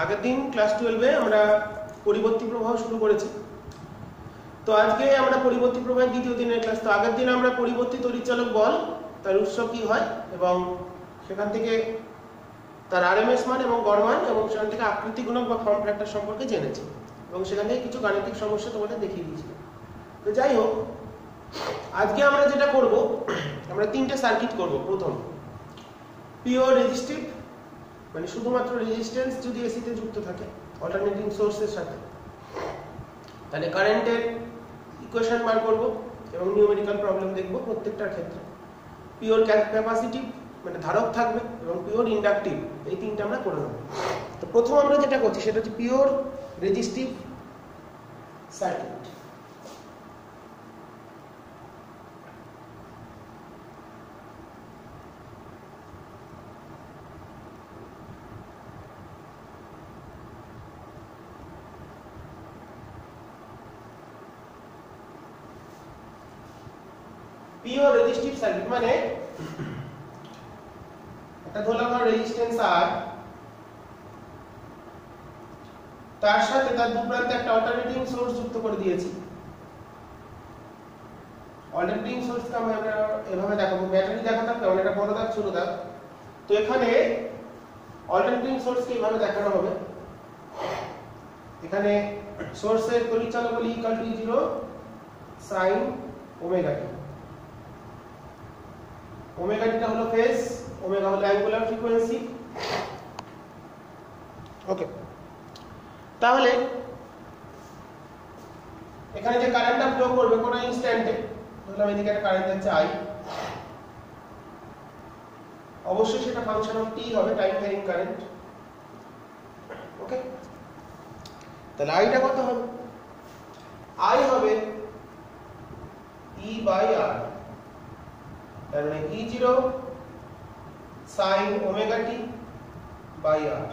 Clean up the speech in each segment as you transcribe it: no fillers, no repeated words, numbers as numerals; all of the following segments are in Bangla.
আগের দিন ক্লাস 12-এ আমরা পরিবর্তী প্রবাহ শুরু করেছি। তো আজকে আমরা পরিবর্তী প্রবাহের দ্বিতীয় দিনের ক্লাস। তো আগের দিন আমরা পরিবর্তী তড়িৎচালক বল, তার উৎস কি হয় এবং সেখান থেকে তার আরএমএস মান এবং গড় মান এবং সেখান থেকে আকৃতি গুণক বা ফর্ম ফ্যাক্টর সম্পর্কে জেনেছি এবং সেখান থেকে কিছু গাণিতিক সমস্যা তোমাদের দেখিয়ে দিয়েছি। তো যাই হোক, আজকে আমরা যেটা করব, আমরা তিনটে সার্কিট করব। প্রথম পিওর রেজিস্টিভ, মানে শুধুমাত্র রেজিস্ট্যান্স যদি এসিতে যুক্ত থাকে অল্টারনেটিং সোর্সের সাথে, তাহলে কারেন্টের ইকুয়েশন বার করব এবং নিউমেরিক্যাল প্রবলেম দেখব প্রত্যেকটার ক্ষেত্রে। পিওর ক্যাপাসিটিভ, মানে ধারক থাকবে, এবং পিওর ইন্ডাকটিভ, এই তিনটা আমরা করে নেব। তো প্রথম আমরা যেটা করছি সেটা হচ্ছে pure resistive circuit. Pure resistive circuit মানে একটা ধরলাম রেজিস্ট্যান্স আর, তার সাথে তার দু প্রান্তে একটা অল্টারনেটিং সোর্স যুক্ত করে দিয়েছি। অল্টারনেটিং সোর্সকে আমরা এভাবে দেখাবো, ব্যাটারি দেখাতাম কারণ এটা বড় দাগ ছোট দাগ। তো এখানে অল্টারনেটিং সোর্সকে এইভাবে দেখানো হবে। এখানে সোর্সের তড়িৎচালক বলি equal to E0 sin omega t. Omega টিটা হলো ফেজ, ওমেগা হলো অ্যাঙ্গুলার ফ্রিকোয়েন্সি। ওকে, তাহলে এখানে যে কারেন্টটা ফ্লো করবে কোন ইনস্ট্যান্টে, ধরলাম এদিকে একটা কারেন্ট যাচ্ছে I, অবশ্যই সেটা ফাংশন অফ t হবে, টাইম ভ্যারিং কারেন্ট। ওকে, তাহলে I টা কত হবে? I হবে E/R, তার মানে E0 sin omega t by R।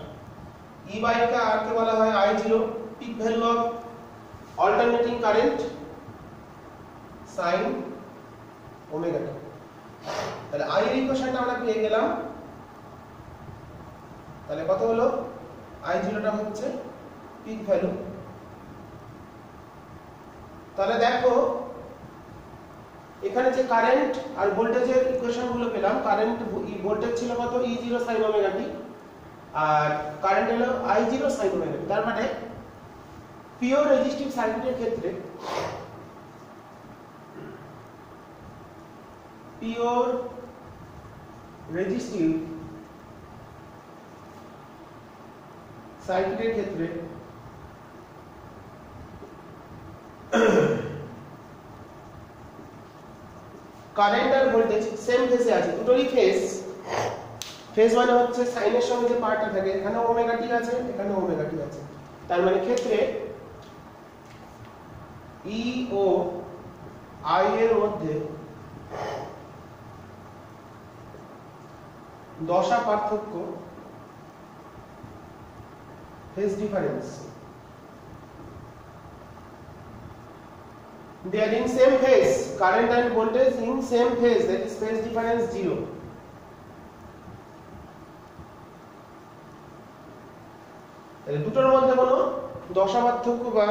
E by কে R কে বলা হয় I0, peak value of alternating current sin omega t। তাহলে I এর ইকুয়েশনটা আমরা পেয়ে গেলাম। তাহলে কত হলো? I0 টা হচ্ছে পিক ভ্যালু। তাহলে দেখো এখানে যে কারেন্ট আর ভোল্টেজের ইকুয়েশন গুলো পেলাম, কারেন্ট ভোল্টেজ ছিল কত? E0 sin ওমেগা t, আর কারেন্ট হলো I0 sin ওমেগা t। তার মানে পিওর রেজিস্টিভ সার্কিটের ক্ষেত্রে পিওর রেজিস্টিভ সার্কিটের ক্ষেত্রে কারেন্ট আর ভোল্টেজ সেম ফেজে আছে, দুটোরই ফেজ। ফেজ মানে হচ্ছে সাইনের সঙ্গে যে পার্টটা থাকে, এখানে ওমেগা টি আছে, এখানে ওমেগা টি আছে। তার মানে ক্ষেত্রে ই ও আই এর মধ্যে দশা পার্থক্য, phase difference, they are in same phase, current and voltage in same phase, that is phase difference 0. তাহলে দুটোর মধ্যে কোনো দশা পার্থক্য বা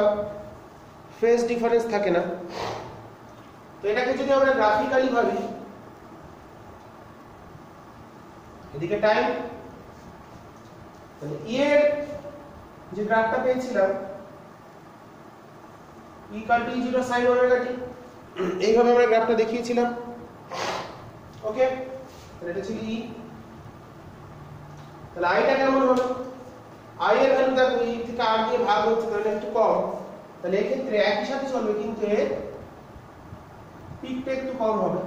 ফেজ ডিফারেন্স থাকে না। তো এটাকে যদি আমরা গ্রাফিক্যালি ভাবি, এদিকে টাইম, তাহলে E এর যে গ্রাফটা পেয়েছিলাম equal to E0 sin omega t, এইভাবে আমরা গ্রাফটা দেখিয়েছিলাম। ওকে, তাহলে এটা ছিল E। তাহলে I টা কেমন হলো? I এর ভ্যালু দেখো E থেকে R দিয়ে ভাগ হচ্ছে, তাহলে একটু কম। তাহলে এই ক্ষেত্রে একই সাথে চলবে, কিন্তু এর পিকটা একটু কম হবে।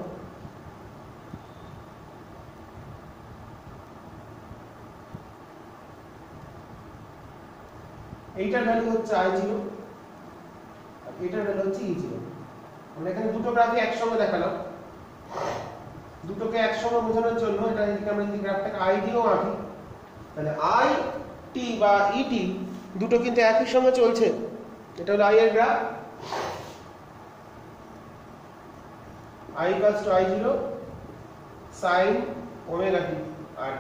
এইটার ভ্যালু হচ্ছে I0, এটার ভ্যালু হচ্ছে E0। আমরা এখানে দুটো গ্রাফই একসঙ্গে দেখালাম। দুটোকে একসঙ্গে বোঝানোর জন্য এটা এদিকে আমরা যদি গ্রাফটাকে I দিয়েও আঁকি, তাহলে IT বা ET দুটো কিন্তু একই সঙ্গে চলছে। এটা হলো I এর graph, I = I0 sin omega t, আর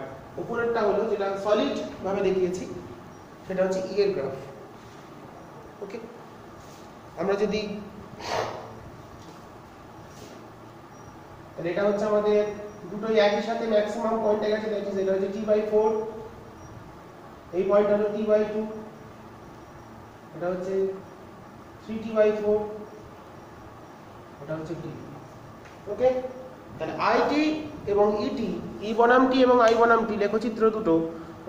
উপরেরটা হলো যেটা সলিড ভাবে দেখিয়েছি, সেটা হচ্ছে ই এর গ্রাফ। ওকে, আমরা যদি এটা হচ্ছে আমাদের দুটোই একই সাথে ম্যাক্সিমাম পয়েন্টে গেছে, দ্যাট ইজ এটা হচ্ছে t/4, এই পয়েন্ট হলো t/2, এটা হচ্ছে 3t/4, এটা হচ্ছে t। ওকে, তাহলে it এবং et, ই বনাম t এবং i বনাম t লেখচিত্র দুটো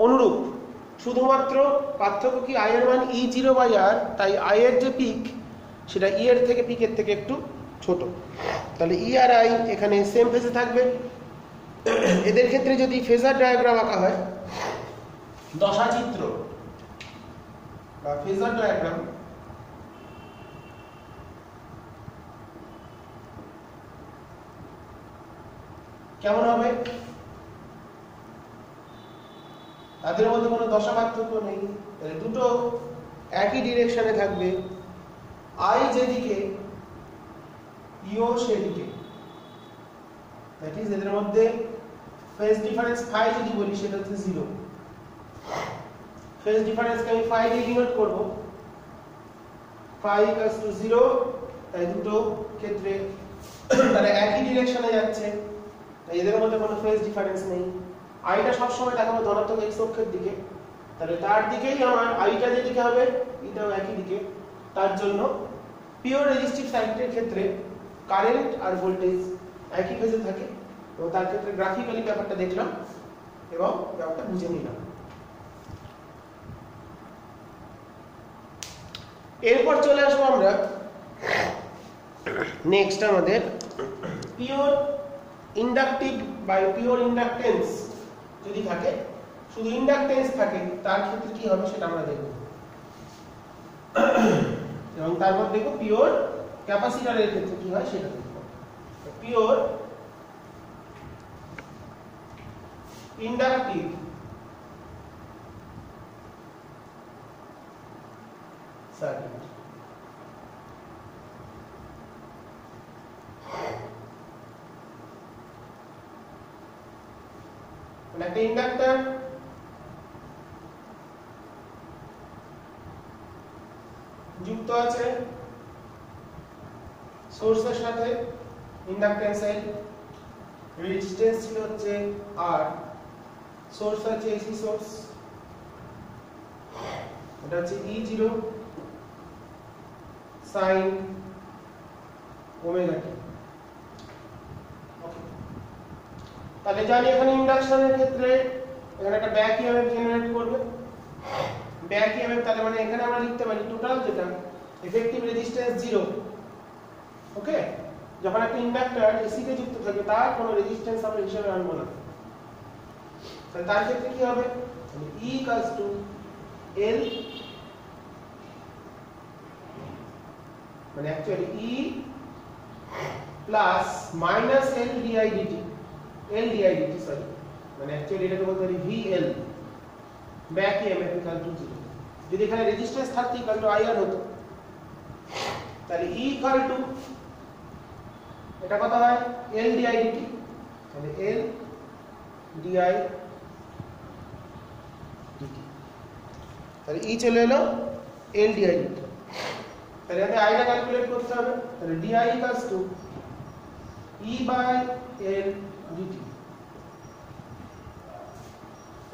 অনুরূপ, শুধুমাত্র পার্থক্য কি i এর মান e0/r, তাই i এর যে পিক সেটা e এর থেকে পিকের থেকে একটু ছোট। তাহলে ই আর আই এখানে সেম ফেজে থাকবে। এদের ক্ষেত্রে যদি ফেজার ডায়াগ্রাম আঁকা হয়, দশাচিত্র বা ফেজার ডায়াগ্রাম, কেমন হবে? তাদের মধ্যে কোনো দশা পার্থক্য নেই, দুটো একই ডিরেকশনে থাকবে, আই যেদিকে ইও সেদিকে, দ্যাট ইজ এদের মধ্যে ফেজ ডিফারেন্স ফাই যদি বলি সেটা হচ্ছে 0। ফেজ ডিফারেন্সকে আমি ফাই দিয়ে ডিনোট করব, ফাই ইকুয়ালস টু 0, তাই দুটো ক্ষেত্রে তারা একই ডিরেকশনে যাচ্ছে, তাই এদের মধ্যে কোনো ফেজ ডিফারেন্স নেই। আইটা সব সময় দেখাবো ধনাত্মক এক্স অক্ষের দিকে, তাহলে তার দিকেই আমার আইটা যেদিকে হবে এটাও একই দিকে। তার জন্য পিওর রেজিস্টিভ সার্কিটের ক্ষেত্রে কারেন্ট আর ভোল্টেজ একই ফেজে থাকে, এবং তার ক্ষেত্রে গ্রাফিক্যালি ব্যাপারটা দেখলাম এবং ব্যাপারটা বুঝে নিলাম। এরপর চলে আসবো আমরা নেক্সট আমাদের পিওর ইন্ডাকটিভ বা পিওর ইন্ডাকটেন্স যদি থাকে, শুধু ইন্ডাকটেন্স থাকে, তার ক্ষেত্রে কি হবে সেটা আমরা দেখব, এবং তারপর দেখব পিওর ক্যাপাসিটরের ক্ষেত্রে কি হয় সেটা দেখব। পিওর ইন্ডাকটিভ সার্কিট, একটা ইন্ডাক্টর যুক্ত আছে সোর্সের সাথে, ইন্ডাকটেন্সের রেজিস্ট্যান্স ছিল হচ্ছে R, সোর্স আছে এসি সোর্স, এটা হচ্ছে E0 sin ওমেগা t। ওকে, তাহলে জানি এখানে ইন্ডাকশনের ক্ষেত্রে এখানে একটা ব্যাক ইএমএফ জেনারেট করবে, ব্যাক ইএমএফ, তাহলে মানে এখানে আমরা লিখতে পারি টোটাল যেটা এফেক্টিভ রেজিস্ট্যান্স 0। ওকে, যখন একটা ইন্ডাক্টর এসি তে যুক্ত থাকে তার কোনো রেজিস্ট্যান্স আমরা হিসাবে আনবো না, তাহলে তার ক্ষেত্রে কি হবে? E L, মানে actually E plus minus L di dt, sorry, মানে অ্যাকচুয়ালি এটাকে বলতে পারি VL, back EMF equal to 0। যদি এখানে রেজিস্ট্যান্স থাকতো ইকুয়াল টু IR হতো, তাহলে E ইকুয়াল টু এটা কত হয়? L di dt, তাহলে L di dt, তাহলে E চলে এলো L di dt। তাহলে আমাদের I টা ক্যালকুলেট করতে হবে, তাহলে di equals to E by L dt।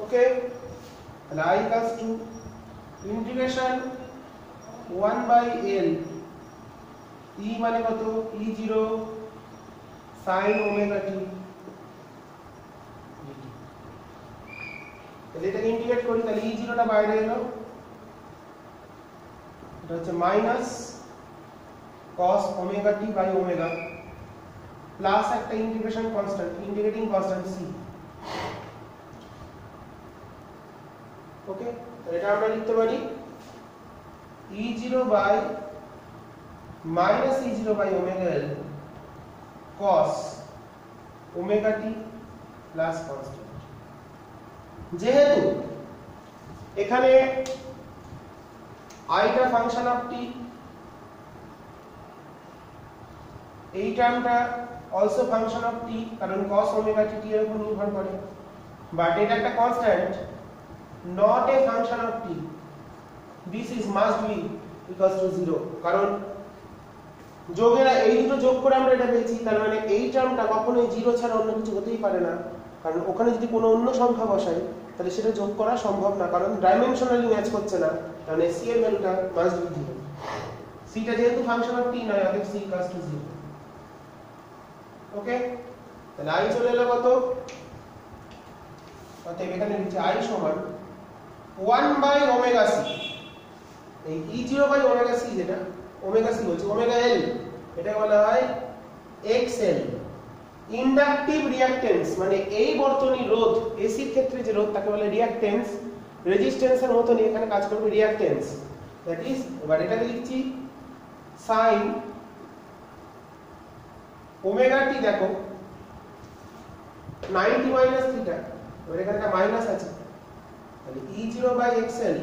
Okay, তাহলে I equals to integration 1 by L, E মানে কত? E0 sin omega t dt। তাহলে এটাকে ইন্টিগ্রেট করি, তাহলে E0 টা বাইরে এলো, এটা হচ্ছে minus cos omega t by omega, plus একটা integration constant, integrating constant c। Okay, তো এটা আমরা লিখতে পারি E0 by minus E0 by omega L cos omega t plus constant. যেহেতু এখানে I টা ফাংশন অফ t, এই টার্মটা অলসো ফাংশন অফ t, কারণ cos ওমেগা t এর উপর নির্ভর করে, বাট এটা একটা constant, not a function of t, this is must be equals to 0। কারণ যোগের এই দুটো যোগ করে আমরা এটা পেয়েছি, তার মানে এই টার্মটা কখনোই 0 ছাড়া অন্য কিছু হতেই পারে না। কারণ ওখানে যদি কোনো অন্য সংখ্যা বসাই তাহলে সেটা যোগ করা সম্ভব না, কারণ ডাইমেনশনালি ম্যাচ করছে না, কারণ c এর ভ্যালুটা মাস্ট বি 0। c টা যেহেতু ফাংশন অফ t নয়, অতএব c ইকুয়ালস টু 0। ওকে, তাহলে i চলে এলো কত, অতএব এখানে লিখছি i সমান 1 বাই ওমেগা c। এই e0 বাই ওমেগা c, যেটা ওমেগা c বলছি, ওমেগা l, এটা বলা হয় xl। ইন্ডাকটিভ রিঅ্যাকট্যান্স মানে এই বর্তনীর রোধ, এসি এর ক্ষেত্রে যে রোধ তাকে বলে রিঅ্যাকট্যান্স। রেজিস্ট্যান্সের মতই এখানে কাজ করবে রিঅ্যাকট্যান্স, দ্যাট ইজ, এবার এটাকে লিখছি sin ওমেগা t। দেখো 90 মাইনাস থিটা, এবার এখানে একটা মাইনাস আছে, তাহলে e0 by xl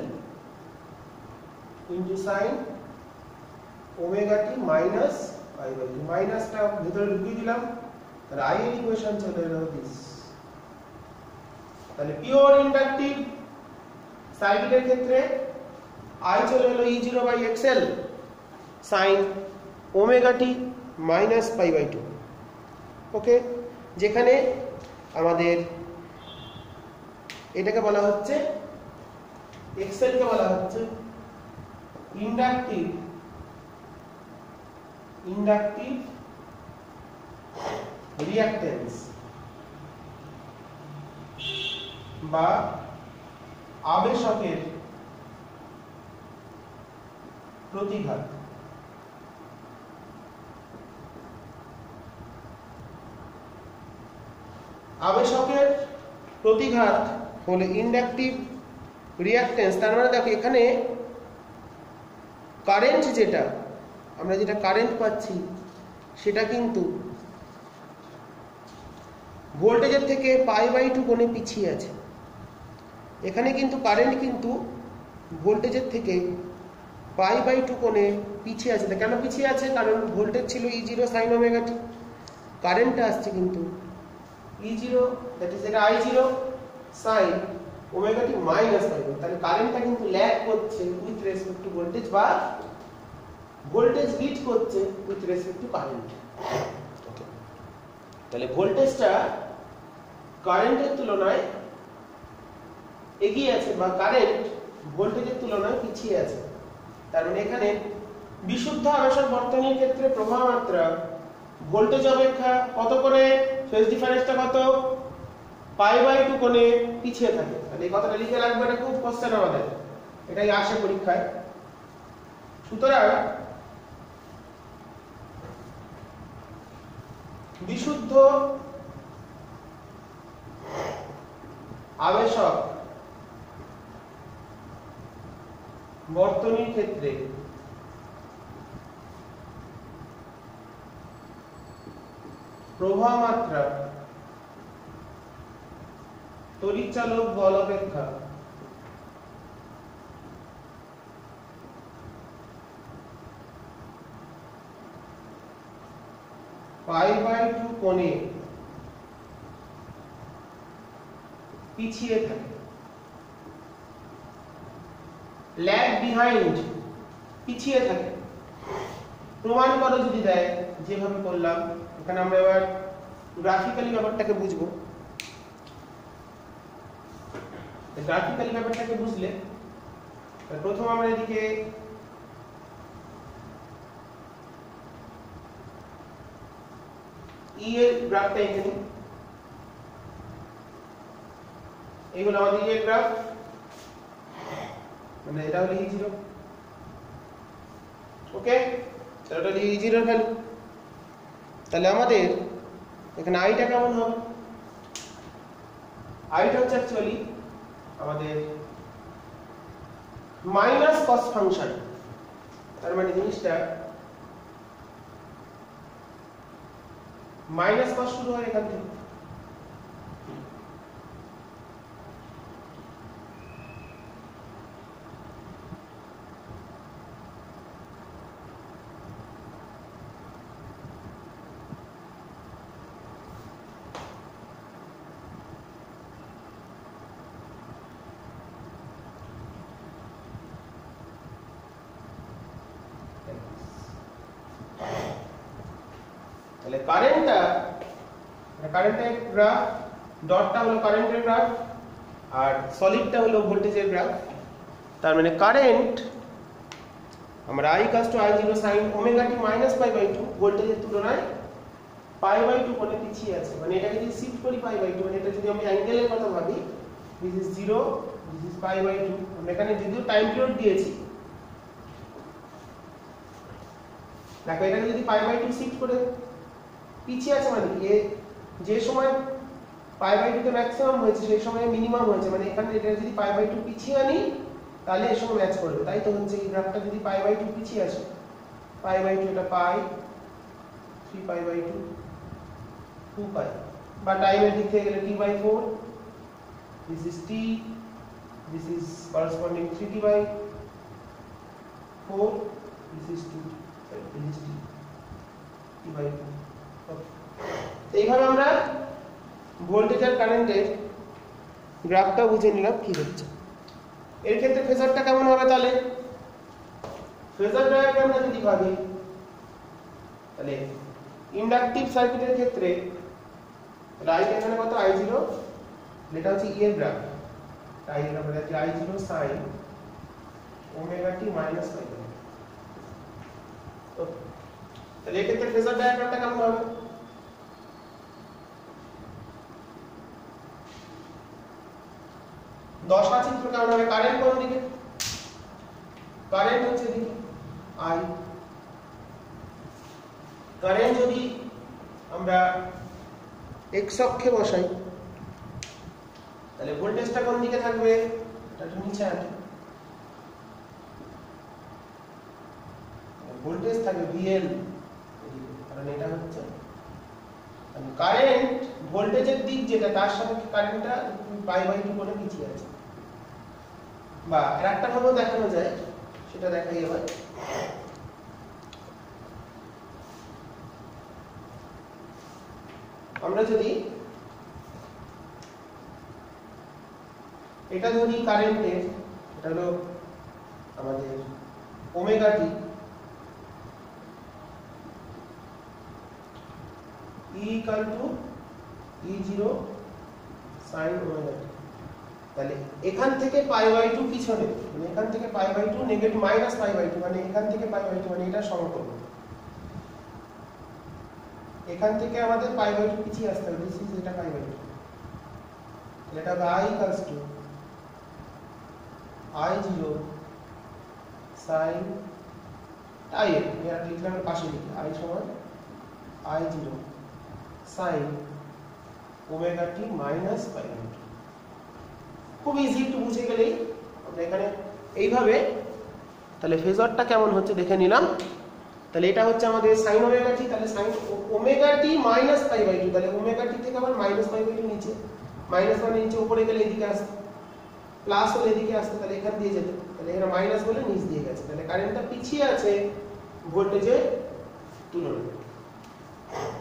into sin omega t minus pi by 2। মাইনাসটা ভিতরে ঢুকিয়ে দিলাম, তাহলে i এর ইকুয়েশন চলে এলো দিস। তাহলে পিওর ইন্ডাকটিভ সার্কিটের ক্ষেত্রে i চলে এলো e0 by xl sin omega t minus pi by 2। Okay, যেখানে আমাদের এটাকে বলা হচ্ছে, xl কে বলা হচ্ছে ইন্ডাকটিভ রিঅ্যাকট্যান্স বা আবেশকের প্রতিঘাত। আবেশকের প্রতিঘাত হলো ইন্ডাকটিভ রিঅ্যাকট্যান্স। তার মানে দেখো এখানে কারেন্ট, যেটা আমরা যেটা কারেন্ট পাচ্ছি সেটা কিন্তু ভোল্টেজের থেকে পাই বাই 2 কোণে পিছিয়ে আছে। এখানে কিন্তু কারেন্ট কিন্তু ভোল্টেজের থেকে পাই বাই 2 কোণে পিছিয়ে আছে। কেন পিছিয়ে আছে? কারণ ভোল্টেজ ছিল E0 sin ওমেগা t, কারেন্টটা আসছে কিন্তু E0, দ্যাট ইজ এটা I0 sin omega t minus পাই। তাহলে কারেন্টটা কিন্তু ল্যাগ করছে উইথ রেসপেক্ট টু ভোল্টেজ, বা ভোল্টেজ লিড করছে উইথ রেসপেক্ট টু কারেন্ট। তাহলে ভোল্টেজটা কারেন্টের তুলনায় এগিয়ে আছে, বা কারেন্ট ভোল্টেজের তুলনায় পিছিয়ে আছে। তার মানে এখানে বিশুদ্ধ আবেশক বর্তনীর ক্ষেত্রে প্রবাহ মাত্রা ভোল্টেজ অপেক্ষা কত করে, ফেজ ডিফারেন্সটা কত, পাই বাই 2 কোণে পিছিয়ে থাকে। তাহলে এই কথাটা লিখে রাখবে, এটা খুব কোশ্চেন আমাদের, এটাই আসে পরীক্ষায়। সুতরাং বিশুদ্ধ আবেশক বর্তনীর ক্ষেত্রে প্রবাহ মাত্রা তড়িৎচালক বল অপেক্ষা পাই বাই 2 কোণে পিছিয়ে থাকে। ল্যাগ বিহাইন্ড, পিছিয়ে থাকে। প্রমাণ করো যদি দেয়, যেভাবে করলাম। এখানে আমরা এবার গ্রাফিক্যালি ব্যাপারটাকে বুঝবো। গ্রাফিক্যালি ব্যাপারটাকে বুঝলে প্রথম আমরা এদিকে ই এর গ্রাফটা এখানে, এই হলো আমাদের ই এর গ্রাফ, মানে এটা হলো E0। ওকে, তাহলে এটা হলো E0 এর ভ্যালু। তাহলে আমাদের এখানে আইটা কেমন হবে? আইটা হচ্ছে অ্যাকচুয়ালি আমাদের মাইনাস কস ফাংশন। তার মানে জিনিসটা মাইনাস কস শুরু হয় এখান থেকে। কারেন্টের গ্রাফ, ডটটা হলো কারেন্টের গ্রাফ আর সলিডটা হলো ভোল্টেজের গ্রাফ। তার মানে কারেন্ট আমরা I = I0 sin omega t - π/2 ভোল্টেজের তুলনায় π/2 কোণে পিছিয়ে আছে। মানে এটাকে যদি শিফট করি π/2, মানে এটা যদি আমি অ্যাঙ্গেলের কথা ভাবি, this is 0, this is π/2, আমরা এখানে যদিও টাইম পিরিয়ড দিয়েছি, দেখো এটাকে যদি π/2 শিফট করে পিছিয়ে আছে মানে কি, যে সময় π/2 তে ম্যাক্সিমাম হয়েছে সেই সময় মিনিমাম হয়েছে, মানে এখানে এটা যদি π/2 পিছিয়ে আনি তাহলে এর সঙ্গে ম্যাচ করবে। তাই তো হচ্ছে এই গ্রাফটা যদি π/2 পিছিয়ে আসে, π/2 এটা π, 3π/2, 2π, বা টাইমের দিক থেকে গেলে t/4, this is t, this is corresponding 3t/4, this is 2, sorry, this is t/4। এইভাবে আমরা ভোল্টেজ আর কারেন্টের গ্রাফটা বুঝে নিলাম কি হচ্ছে। এর ক্ষেত্রে ফেজারটা কেমন হবে তাহলে? ফেজার ডায়াগ্রামটা যদি ভাবি তাহলে ইন্ডাকটিভ সার্কিটের ক্ষেত্রে I এখানে কত, I0, এটা হচ্ছে E এর গ্রাফ, I0 আমরা জানি I0 sin ওমেগা t - π/2। তাহলে এই ক্ষেত্রে ফেজার ডায়াগ্রামটা কেমন হবে? দশা চিত্র কেমন হবে? কারেন্ট কোন দিকে? কারেন্ট হচ্ছে দিকে I। কারেন্ট যদি আমরা x অক্ষে বসাই তাহলে ভোল্টেজটা কোন দিকে থাকবে? এটা একটু নিচে আছে, ভোল্টেজ থাকবে VL, কারণ এটা হচ্ছে কারেন্ট ভোল্টেজের দিক যেটা, তার সাথে কারেন্টটা π/2 কোণে পিছিয়ে আছে। বা আরেকটা ভাবে দেখানো যায়, সেটা দেখাই এবার। আমরা যদি এটা ধরি কারেন্টের, এটা হলো আমাদের omega t, E = E0 sin omega t। তাহলে এখান থেকে π/2 পিছনে, মানে এখান থেকে π/2 নেগেটিভ -π/2, মানে এখান থেকে π/2, মানে এটা সমকোণ। এখান থেকে আমাদের π/2 পিছিয়ে আসতে হবে, দিস ইজ এটা π/2। তাহলে এটা হবে I = I0 sin I এর, এটা লিখলাম পাশে লিখি, I সমান I0 sin ওমেগা t - π/2। খুব ইজি, একটু বুঝে গেলেই আমরা এখানে এইভাবে তাহলে ফেজারটা কেমন হচ্ছে দেখে নিলাম। তাহলে এটা হচ্ছে আমাদের sin ওমেগা t, তাহলে sin ওমেগা t - π/2, তাহলে ওমেগা t থেকে আবার -π/2 নিচে, মাইনাস মানে নিচে, উপরে গেলে এদিকে আসতে, প্লাস হলে এদিকে আসতে, তাহলে এখান দিয়ে যেতে, তাহলে এখানে মাইনাস বলে নিচ দিয়ে গেছে, তাহলে কারেন্টটা পিছিয়ে আছে ভোল্টেজের তুলনায়।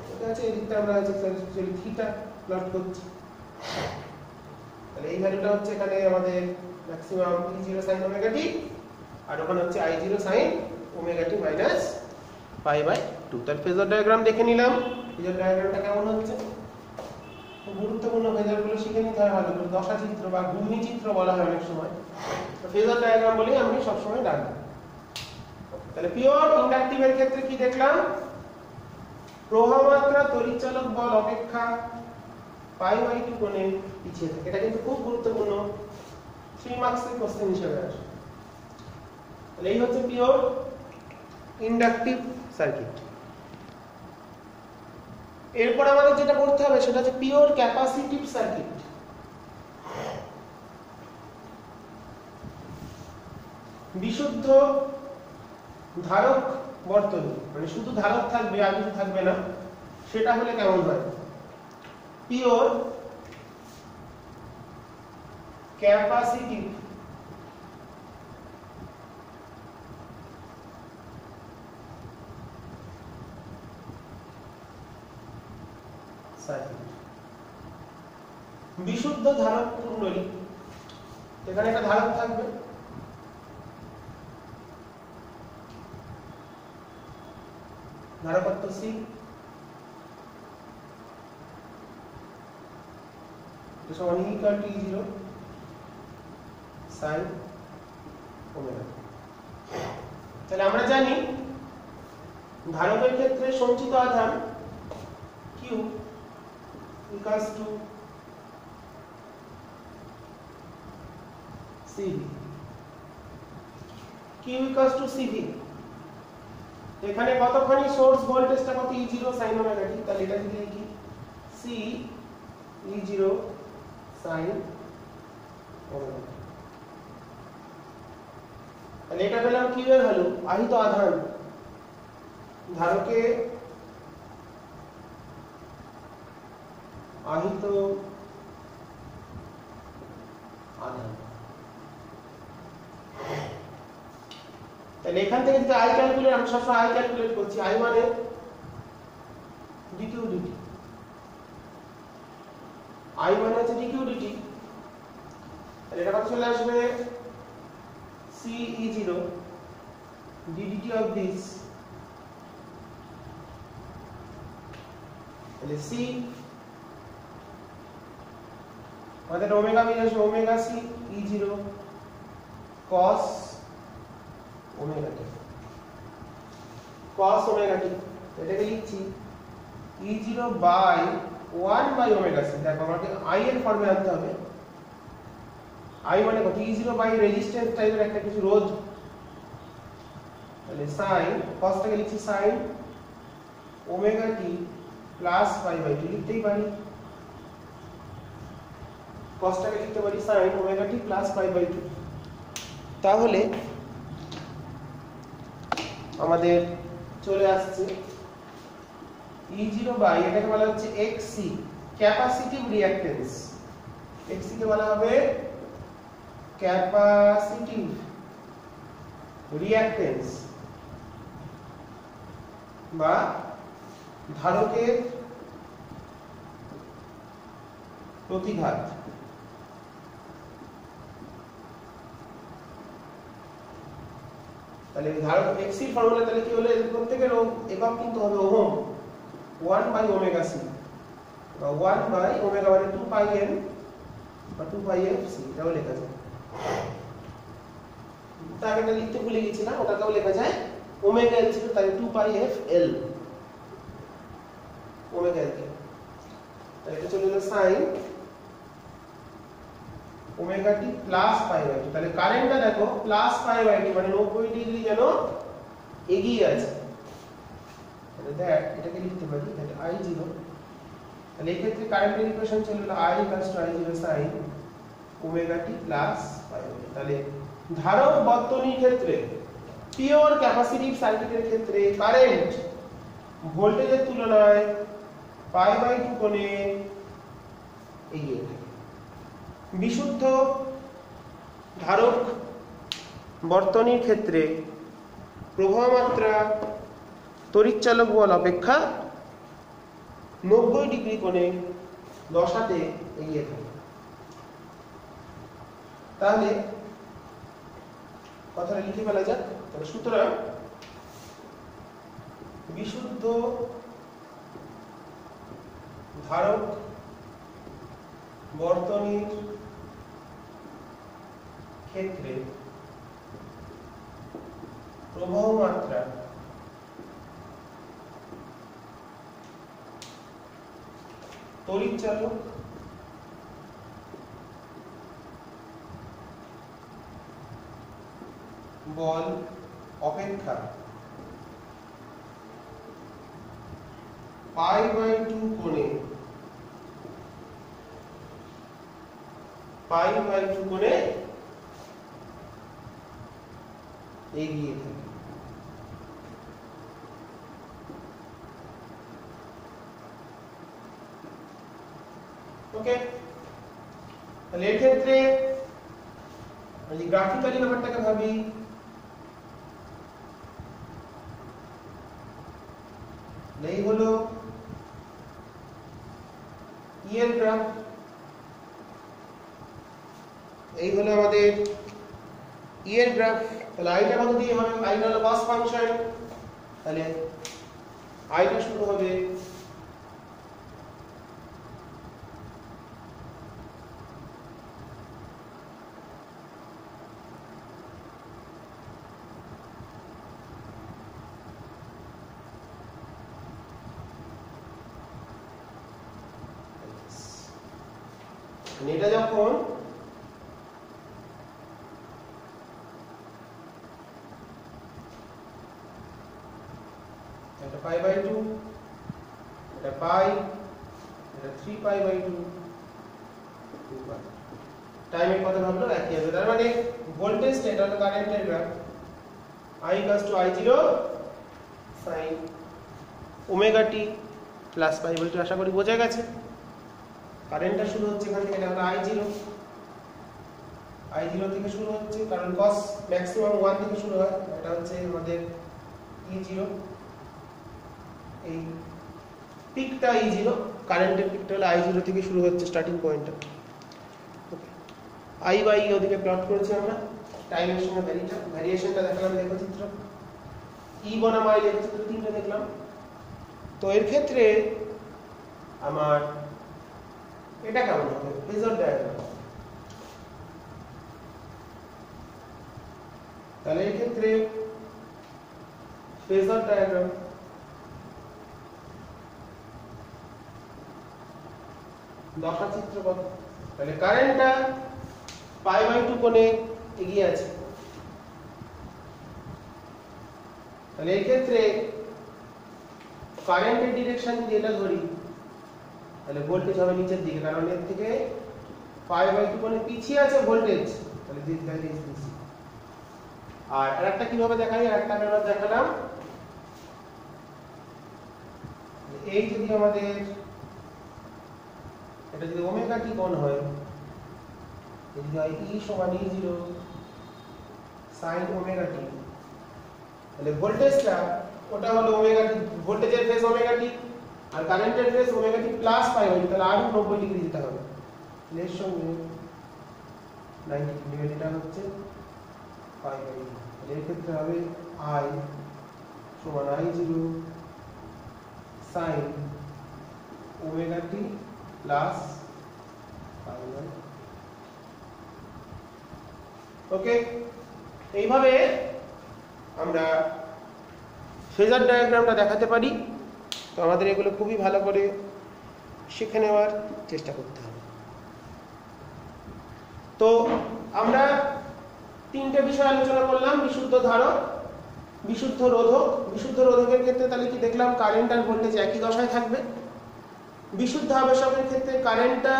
ঠিক আছে, এদিকটা আমরা স্পেশালি থিটা প্লট করছি। তাহলে এই ভ্যালুটা হচ্ছে এখানে আমাদের maximum E0 sin omega t, আর ওখানে হচ্ছে I0 sin ওমেগা t - π/2। তার ফেজার ডায়াগ্রাম দেখে নিলাম। ফেজার ডায়াগ্রামটা কেমন হচ্ছে? খুব গুরুত্বপূর্ণ, ফেজারগুলো শিখে নিতে হয় ভালো করে। দশা চিত্র বা ঘূর্ণি চিত্র বলা হয় অনেক সময়, তো ফেজার ডায়াগ্রাম বলেই আমি সবসময় ডাকবো। তাহলে পিওর ইন্ডাকটিভের ক্ষেত্রে কি দেখলাম? প্রবাহমাত্রা তড়িৎচালক বল অপেক্ষা π/2 কোণে পিছিয়ে থাকে। এটা কিন্তু খুব গুরুত্বপূর্ণ, 3 মার্কসের কোশ্চেন হিসেবে আসে। তাহলে এই হচ্ছে পিওর ইন্ডাকটিভ সার্কিট। এরপর আমাদের যেটা করতে হবে সেটা হচ্ছে পিওর ক্যাপাসিটিভ সার্কিট। বিশুদ্ধ ধারক বর্তনী, মানে শুধু ধারক থাকবে আর কিছু থাকবে না, সেটা হলে কেমন হয়? Pure capacitive circuit. বিশুদ্ধ ধারক কুণ্ডলী, এখানে একটা ধারক থাকবে, ধারকত্ব C, এটা সমান E equal to E0 sin omega. তাহলে আমরা জানি ধারকের ক্ষেত্রে সঞ্চিত আধান Q equals to CV। Q equals to CV, এখানে কতখানি সোর্স ভোল্টেজটা কত E0 sin ওমেগা t, তাহলে এটা যদি লিখি C E0 sin omega t, তাহলে এটা পেলাম Q এর ভ্যালু। আহিত আধান ধারকে আহিত আধান, তাহলে এখান থেকে যদি আই ক্যালকুলেট, আমি সবসময় আই ক্যালকুলেট করছি, আই মানে dq dt, আই মানে হচ্ছে dq dt, তাহলে এটা কত চলে আসবে C E0 ddt of this, তাহলে C আমাদের ওমেগা মিলে আসবে omega C E0 cos omega t, cos omega t, এটাকে লিখছি E0 by 1 by omega c। দেখো আমাকে I এর ফর্মে আনতে হবে। I মানে কত? E0 বাই রেজিস্ট্যান্স টাইপের একটা কিছু রোধ, তাহলে sin cos টাকে লিখছি sin omega t plus pi by 2 লিখতেই পারি, cos টাকে লিখতে পারি sin omega t plus pi by 2। তাহলে আমাদের চলে আসছে E0 বাই, এটাকে বলা হচ্ছে XC ক্যাপাসিটিভ রিঅ্যাকট্যান্স, XC কে বলা হবে ক্যাপাসিটিভ রিঅ্যাকট্যান্স বা ধারকের প্রতিঘাত। তাহলে ধারক XC এর ফর্মুলা তাহলে কি হলো, এর প্রত্যেকের একক কিন্তু হবে ওহম, 1 বাই ওমেগা c বা 1 বাই ওমেগা মানে 2 পাই n বা 2 পাই f c, এটাও লেখা যায়। তার এটা লিখতে ভুলে গেছিলাম, ওটাকেও লেখা যায় ওমেগা l ছিল, তাই 2 pi f l omega l কে, তাই এটা চলে গেল sin omega t plus pi by 2। তাহলে কারেন্টটা দেখো প্লাস পাই বাই 2 মানে 90 ডিগ্রি যেন এগিয়ে আছে, তাহলে দ্যাট এটাকে লিখতে পারি দ্যাট I0, তাহলে এই ক্ষেত্রে কারেন্টের ইকুয়েশন চলে গেল I = I0 sin omega t plus pi by 2। তাহলে ধারক বর্তনীর ক্ষেত্রে, পিওর ক্যাপাসিটিভ সার্কিটের ক্ষেত্রে কারেন্ট ভোল্টেজের তুলনায় পাই বাই 2 কোণে এগিয়ে থাকে। বিশুদ্ধ ধারক বর্তনীর ক্ষেত্রে প্রবাহ মাত্রা তড়িৎচালক বল অপেক্ষা 90 ডিগ্রি কোণে দশাতে এগিয়ে থাকে। তাহলে কথাটা লিখে ফেলা যাক। তাহলে সুতরাং বিশুদ্ধ ধারক বর্তনীর ক্ষেত্রে প্রবাহ মাত্রা তড়িৎচালক বল অপেক্ষা পাই বাই 2 কোণে এগিয়ে থাকে। ওকে, তাহলে এই ক্ষেত্রে যদি গ্রাফিক্যালি ব্যাপারটাকে ভাবি, এই হলো ই এর গ্রাফ, এই হলো আমাদের ই এর গ্রাফ। তাহলে আইটা কত দিয়ে হবে? আইটা হলো কস ফাংশন, তাহলে আইটা শুরু হবে এটা যখন এটা পাই বাই 2, এটা পাই, এটা 3 পাই বাই 2, 2 পাই। টাইমের কথা ভাবলো একই হবে। তার মানে ভোল্টেজ এটা হলো কারেন্টের graph. I = I0 sin omega t plus pi by 2। আশা করি বোঝা গেছে। কারেন্টটা শুরু হচ্ছে এখান থেকে, এটা হলো I0 থেকে শুরু হচ্ছে, কারণ cos ম্যাক্সিমাম 1 থেকে শুরু হয়। এটা হচ্ছে আমাদের E0, এই পিকটা E0, কারেন্টের পিকটা হলো I0 থেকে শুরু হচ্ছে স্টার্টিং পয়েন্টটা। ওকে, I বাই E ওদিকে প্লট করেছি আমরা, টাইমের সঙ্গে ভ্যারিয়েশনটা দেখালাম লেখচিত্র, E বনাম I লেখচিত্র তিনটা দেখলাম। তো এর ক্ষেত্রে আমার এটা কেমন হবে, ফেজর ডায়াগ্রাম। তাহলে এই ক্ষেত্রে ফেজর ডায়াগ্রাম দশাচিত্র কত। তাহলে কারেন্টটা পাই বাই 2 কোণে এগিয়ে আছে। তাহলে এই ক্ষেত্রে কারেন্টের ডিরেকশন যদি এটা ধরি, তাহলে ভোল্টেজ হবে নিচের দিকে, কারণ এর থেকে পাই বাই 2 কোণে পিছিয়ে আছে ভোল্টেজ। তাহলে দিস ভ্যালু ইজ দিস। আর আরেকটা কিভাবে দেখাই, আরেকটা আমরা দেখালাম, এই যদি আমাদের এটা যদি ওমেগা টি কোণ হয়, যদি হয় E সমান E0 sin ওমেগা টি, তাহলে ভোল্টেজটা ওটা হলো ওমেগা টি, ভোল্টেজের ফেজ ওমেগা টি আর কারেন্টের phase omega t plus pi by 2, তাহলে আরো 90 ডিগ্রি দিতে হবে। এর সঙ্গে 90 ডিগ্রি, এটা হচ্ছে পাই বাই 2। এর ক্ষেত্রে হবে I সমান I0 sin omega t plus pi by. Okay, এইভাবে আমরা ফেজার ডায়াগ্রামটা দেখাতে পারি। তো আমাদের এগুলো খুবই ভালো করে শিখে নেওয়ার চেষ্টা করতে হবে। তো আমরা তিনটে বিষয় আলোচনা করলাম, বিশুদ্ধ ধারক, বিশুদ্ধ রোধক। বিশুদ্ধ রোধকের ক্ষেত্রে তাহলে কি দেখলাম, কারেন্ট আর ভোল্টেজ একই দশায় থাকবে। বিশুদ্ধ আবেশকের ক্ষেত্রে কারেন্টটা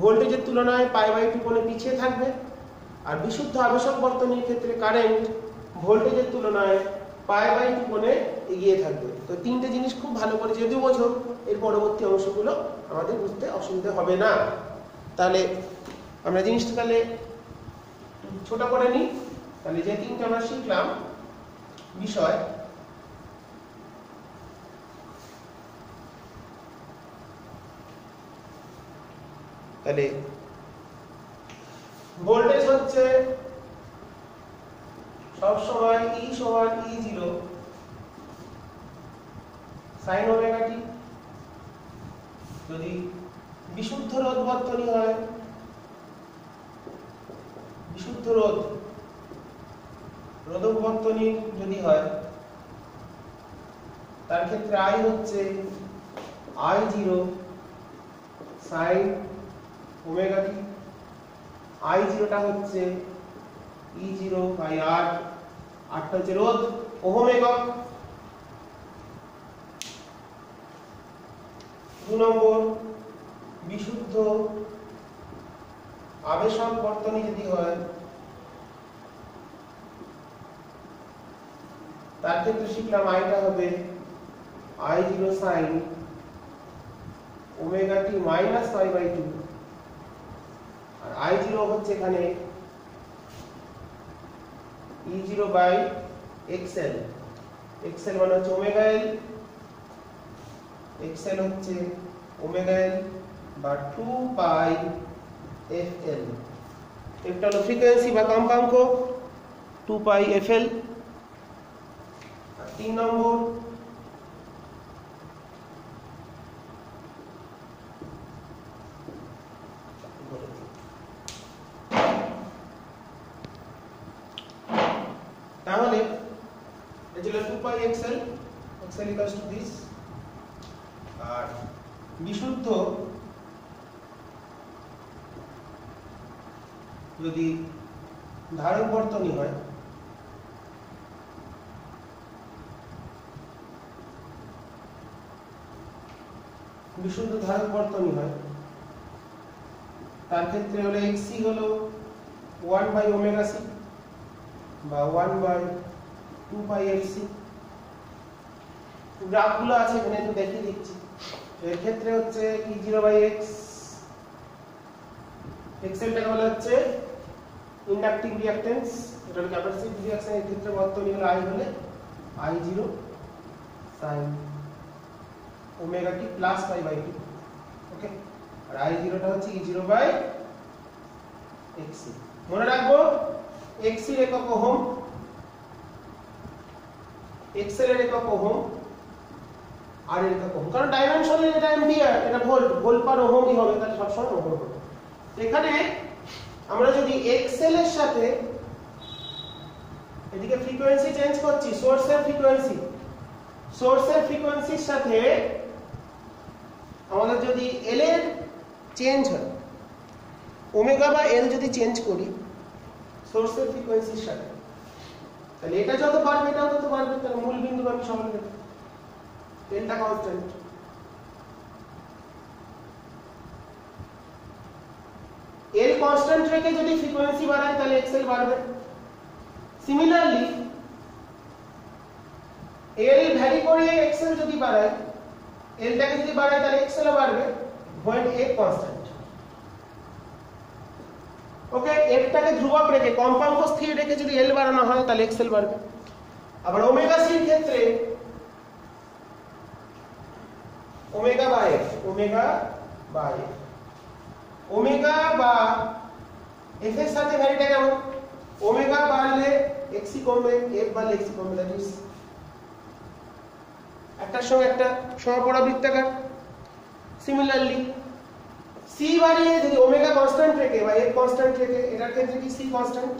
ভোল্টেজের তুলনায় পাই বাই 2 কোণে পিছিয়ে থাকবে। আর বিশুদ্ধ আবেশক বর্তনীর ক্ষেত্রে কারেন্ট ভোল্টেজের তুলনায় পাই বাই 2 কোণে এগিয়ে থাকবে। তো তিনটে জিনিস খুব ভালো করে যদি বোঝো, এর পরবর্তী অংশগুলো আমাদের বুঝতে অসুবিধা হবে না। তাহলে আমরা জিনিসটা তাহলে ছোট করে নিই। তাহলে যে তিনটে আমরা শিখলাম বিষয়, তাহলে ভোল্টেজ হচ্ছে সব সময় E সমান E0 sin ওমেগা টি। যদি বিশুদ্ধ রোধ বর্তনী হয়, বিশুদ্ধ রোধক বর্তনী যদি হয়, তার ক্ষেত্রে I হচ্ছে I0 sin ওমেগা টি। I0 টা হচ্ছে E0 বাই R, আরটা হচ্ছে রোধ, ওহম একক। 2 নম্বর, বিশুদ্ধ আবেশক বর্তনী যদি হয়, তার ক্ষেত্রে শিখলাম আইটা হবে I0 sin omega t minus pi by 2, আর I0 হচ্ছে এখানে E0 বাই XL। XL মানে হচ্ছে ওমেগা L, XL হচ্ছে ওমেগা L বা 2 পাই FL। একটা হলো ফ্রিকোয়েন্সি বা কম্পাঙ্ক 2 পাই FL। আর 3 নম্বর, তাহলে এটা হলো 2 পাই XL, XL equals to this। আর বিশুদ্ধ যদি ধারক বর্তনী হয় বিশুদ্ধ ধারক বর্তনী হয় তার ক্ষেত্রে হলো xc হলো 1/ωc বা 1/2πfc। গ্রাফগুলো আছে এখানে একটু দেখিয়ে দিচ্ছি। এর ক্ষেত্রে হচ্ছে E0/x, xlটাকে বলা হচ্ছে ইন্ডাকটিভ রিঅ্যাকট্যান্স, এটা হলো ক্যাপাসিটিভ রিঅ্যাকশন। এর ক্ষেত্রে বর্তনী হলো I হলে I0 sin ωt প্লাস π/2। ওকে, আর I0 টা হচ্ছে E0/xc। মনে রাখবো xc এর একক ওহম, xl এর একক ওহম, আর এর একক ওহম, কারণ ডাইমেনশনাল এটা অ্যাম্পিয়ার, এটা ভোল্ট, ভোল্ট পার ওহমই হবে, তাহলে সব সময় ওহম হবে। এখানে আমরা যদি xl এর সাথে এদিকে ফ্রিকোয়েন্সি চেঞ্জ করছি, সোর্সের ফ্রিকোয়েন্সির সাথে আমাদের যদি l এর চেঞ্জ হয়, ওমেগা বা l যদি চেঞ্জ করি সোর্সের ফ্রিকোয়েন্সির সাথে, তাহলে এটা যত বাড়বে এটাও তত বাড়বে। তাহলে মূল বিন্দু আমি সমান দেব, lটা কনস্ট্যান্ট। l কনস্ট্যান্ট রেখে যদি ফ্রিকোয়েন্সি বাড়াই তাহলে xl বাড়বে। সিমিলারলি l ভ্যারি করে xl যদি বাড়াই, lটাকে যদি বাড়াই তাহলে xl ও বাড়বে, when a কনস্ট্যান্ট। ওকে, f-টাকে ধ্রুবক রেখে, কম্পাঙ্ক স্থির রেখে যদি l বাড়ানো হয় তাহলে xl বাড়বে। আবার ওমেগা c এর ক্ষেত্রে ওমেগা বা f, ওমেগা বা f এর সাথে ভ্যারিটা কেমন, ওমেগা বাড়লে xc কমবে, f বাড়লে xc কমবে, দ্যাট ইজ একটার সঙ্গে একটা সমাপরাবৃত্তাকার। সিমিলারলি c বাড়িয়ে যদি ওমেগা কনস্ট্যান্ট রেখে বা f কনস্ট্যান্ট রেখে, এটার ক্ষেত্রে কি c কনস্ট্যান্ট,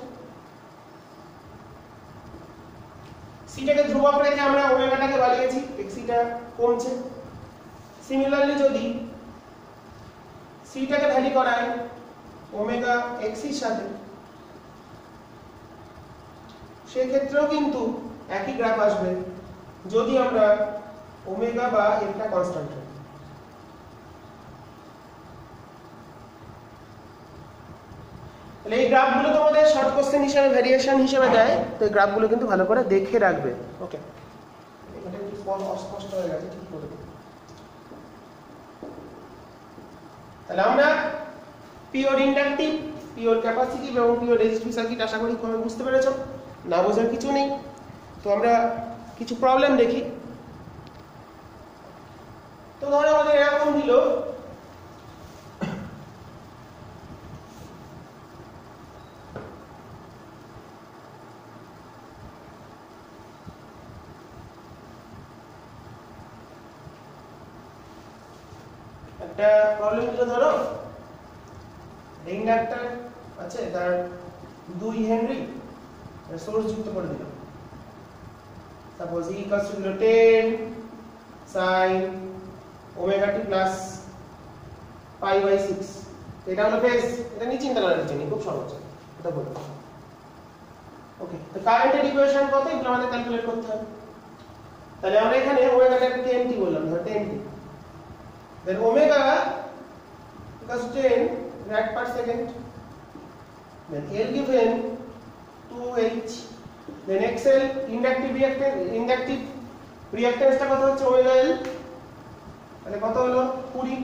c টাকে ধ্রুবক রেখে আমরা ওমেগাটাকে বাড়িয়েছি, xc টা কমছে। সিমিলারলি যদি c টাকে ভ্যারি করাই ওমেগা xc এর সাথে, সেই ক্ষেত্রেও কিন্তু একই গ্রাফ আসবে যদি আমরা ওমেগা বা f টা কনস্ট্যান্ট রাখি। তাহলে এই গ্রাফগুলো তোমাদের শর্ট কোশ্চেন হিসেবে ভেরিয়েশন হিসেবে দেয়, তো এই গ্রাফগুলো কিন্তু ভালো করে দেখে রাখবে। ওকে, এটা একটু অস্পষ্ট হয়ে গেছে, ঠিক করে দেব। তাহলে আমরা পিওর ইন্ডাকটিভ, পিওর ক্যাপাসিটিভ এবং পিওর রেজিস্টিভ সার্কিট আশা করি তোমরা বুঝতে পেরেছো, না বোঝার কিছু নেই। তো আমরা কিছু প্রবলেম দেখি। তো ধরো আমাদের এরকম দিল, একটা প্রবলেম দিল, ধরো ইন্ডাক্টর আছে, তার 2 হেনরি সোর্স যুক্ত করে দিলাম। Suppose E = 10 sin ωt plus π/6। এটা হলো ফেজ, এটা নিয়ে চিন্তা করার কিছু নেই, খুব সহজ, এটা বলবো। ওকে, তো কারেন্টের ইকুয়েশন কত, এগুলো আমাদের ক্যালকুলেট করতে হবে। তাহলে আমরা এখানে ওমেগাটাকে 10t বললাম, ধর 10t, then omega equals 10 rad per second, then L given 2h, then XL inductive reactance টা কত হচ্ছে omega L, তাহলে কত হলো 20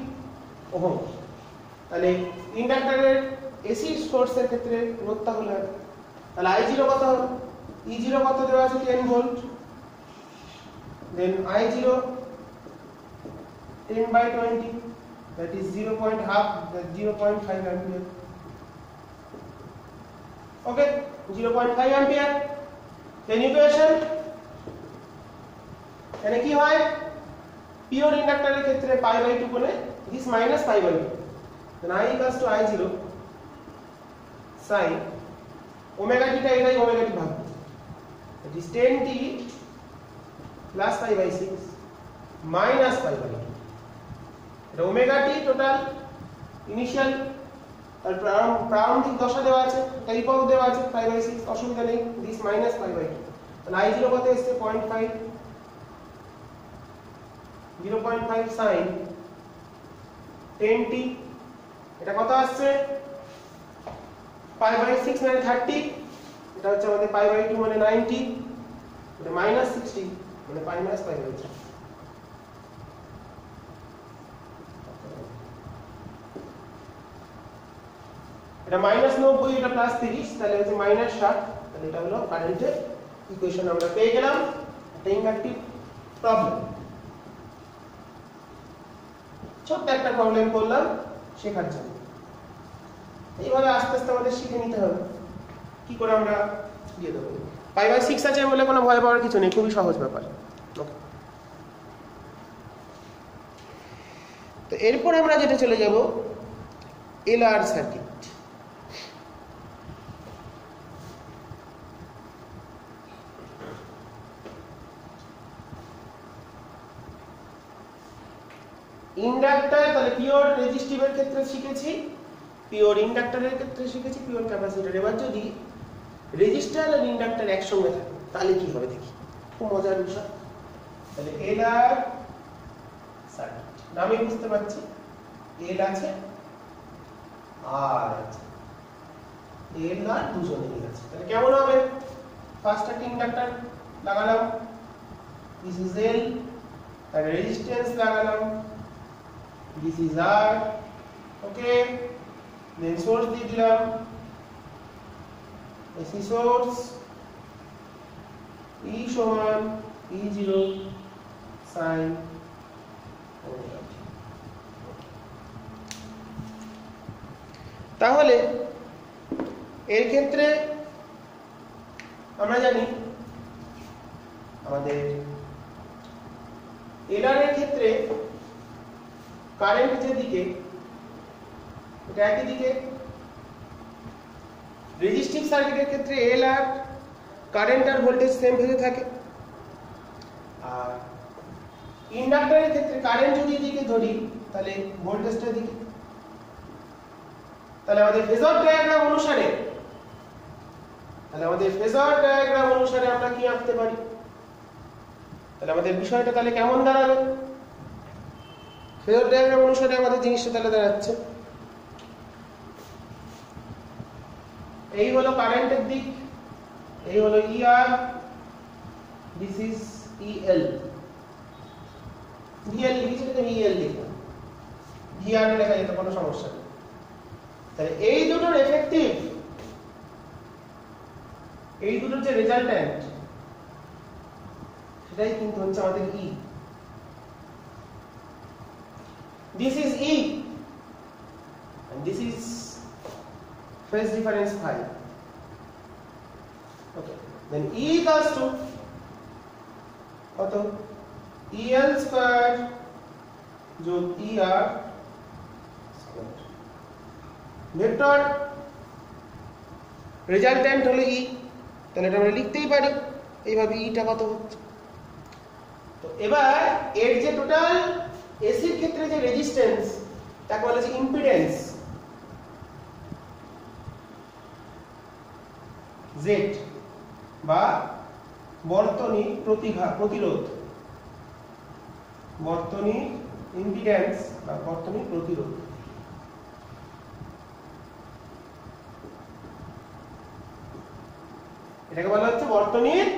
ওহম। তাহলে ইন্ডাক্টরের এসি সোর্সের ক্ষেত্রে রোধটা হলো, তাহলে I0 কত হলো, E0 কত দেওয়া আছে 10 volt, then I0 10/20, that is 0.5 ampere. Okay, 0.5 ampere. Then equation এখানে কি হয়, পিওর ইন্ডাক্টরের ক্ষেত্রে π/2 বলে this minus π/2, then I equals to I0 sin omega t টা এটাই omega t ভাগ, that is 10t plus π/6 minus π/2। এটা ওমেগা টি টোটাল ইনিশিয়াল আর প্রারম্ভিক দশা দেওয়া আছে, একক দেওয়া আছে 5/6, অসুবিধা নেই, দিস মাইনাস 5/2। তাহলে I0 কত এসছে 0.5, 0.5 sin 10t, এটা কত আসছে 5/6 মানে 30, এটা হচ্ছে আমাদের 5/2 মানে 90, এটা মাইনাস 60 মানে মাইনাস 5/3। এটা মাইনাস 90, এটা প্লাস 30, তাহলে হচ্ছে মাইনাস 60। তাহলে এটা হলো কারেন্টের ইকুয়েশন আমরা পেয়ে গেলাম, একটা ইন্ডাকটিভ প্রবলেম। ছোট্ট একটা প্রবলেম করলাম শেখার জন্য। এইভাবে আস্তে আস্তে আমাদের শিখে নিতে হবে কি করে আমরা দিয়ে দেবো। 5/6 আছে বলে কোনো ভয় পাওয়ার কিছু নেই, খুবই সহজ ব্যাপার। ওকে, তো এরপর আমরা যেটা চলে যাব এলআর সার্কিট। ইন্ডাক্টর, তাহলে পিওর রেজিস্টিভের ক্ষেত্রে শিখেছি, পিওর ইন্ডাক্টরের ক্ষেত্রে শিখেছি, পিওর ক্যাপাসিটর। এবার যদি রেজিস্টার আর ইন্ডাক্টর একসঙ্গে থাকে তাহলে কি হবে দেখি, খুব মজার বিষয়। তাহলে এল আর সার্কিট নামে বুঝতে পারছি, এল আছে আর আছে, এল আর দুজনেই আছে। তাহলে কেমন হবে, ফার্স্ট একটা ইন্ডাক্টর লাগালাম, দিস ইজ এল, আর রেজিস্ট্যান্স লাগালাম, this is R, okay, then source দিয়ে দিলাম, AC source, E সমান E0 sin omega t। তাহলে এর ক্ষেত্রে আমরা জানি আমাদের এলআর এর ক্ষেত্রে কারেন্ট যেদিকে, এটা একই দিকে। রেজিস্টিভ সার্কিটের ক্ষেত্রে এল আর কারেন্ট আর ভোল্টেজ সেম ফেজে থাকে, আর ইন্ডাক্টরের ক্ষেত্রে কারেন্ট যদি এদিকে ধরি তাহলে ভোল্টেজটা এদিকে। তাহলে আমাদের ফেজর ডায়াগ্রাম অনুসারে, আমরা কি আঁকতে পারি, তাহলে আমাদের বিষয়টা তাহলে কেমন দাঁড়াবে, ফেজর ডায়াগ্রাম অনুসারে আমাদের জিনিসটা তাহলে দাঁড়াচ্ছে, এই হলো কারেন্টের দিক, এই হলো ER, this is EL, VL লিখেছি তো EL লিখলাম, VR লেখা যেত কোনো সমস্যা নেই। তাহলে এই দুটোর এফেক্টিভ, এই দুটোর যে রেজাল্ট্যান্ট সেটাই কিন্তু হচ্ছে আমাদের E। This is E and this is phase difference phi. Okay, then E equals to কত, EL square যোগ ER square, ভেক্টর রেজাল্ট্যান্ট হলো E, তাহলে এটা আমরা লিখতেই পারি এইভাবে, E টা কত হচ্ছে। তো এবার এর যে টোটাল এসির ক্ষেত্রে যে রেজিস্ট্যান্স তাকে বলা হচ্ছে ইম্পিডেন্স Z, বা বর্তনী প্রতিরোধ, বর্তনী ইম্পিডেন্স বা বর্তনী প্রতিরোধ। এটাকে বলা হচ্ছে বর্তনীর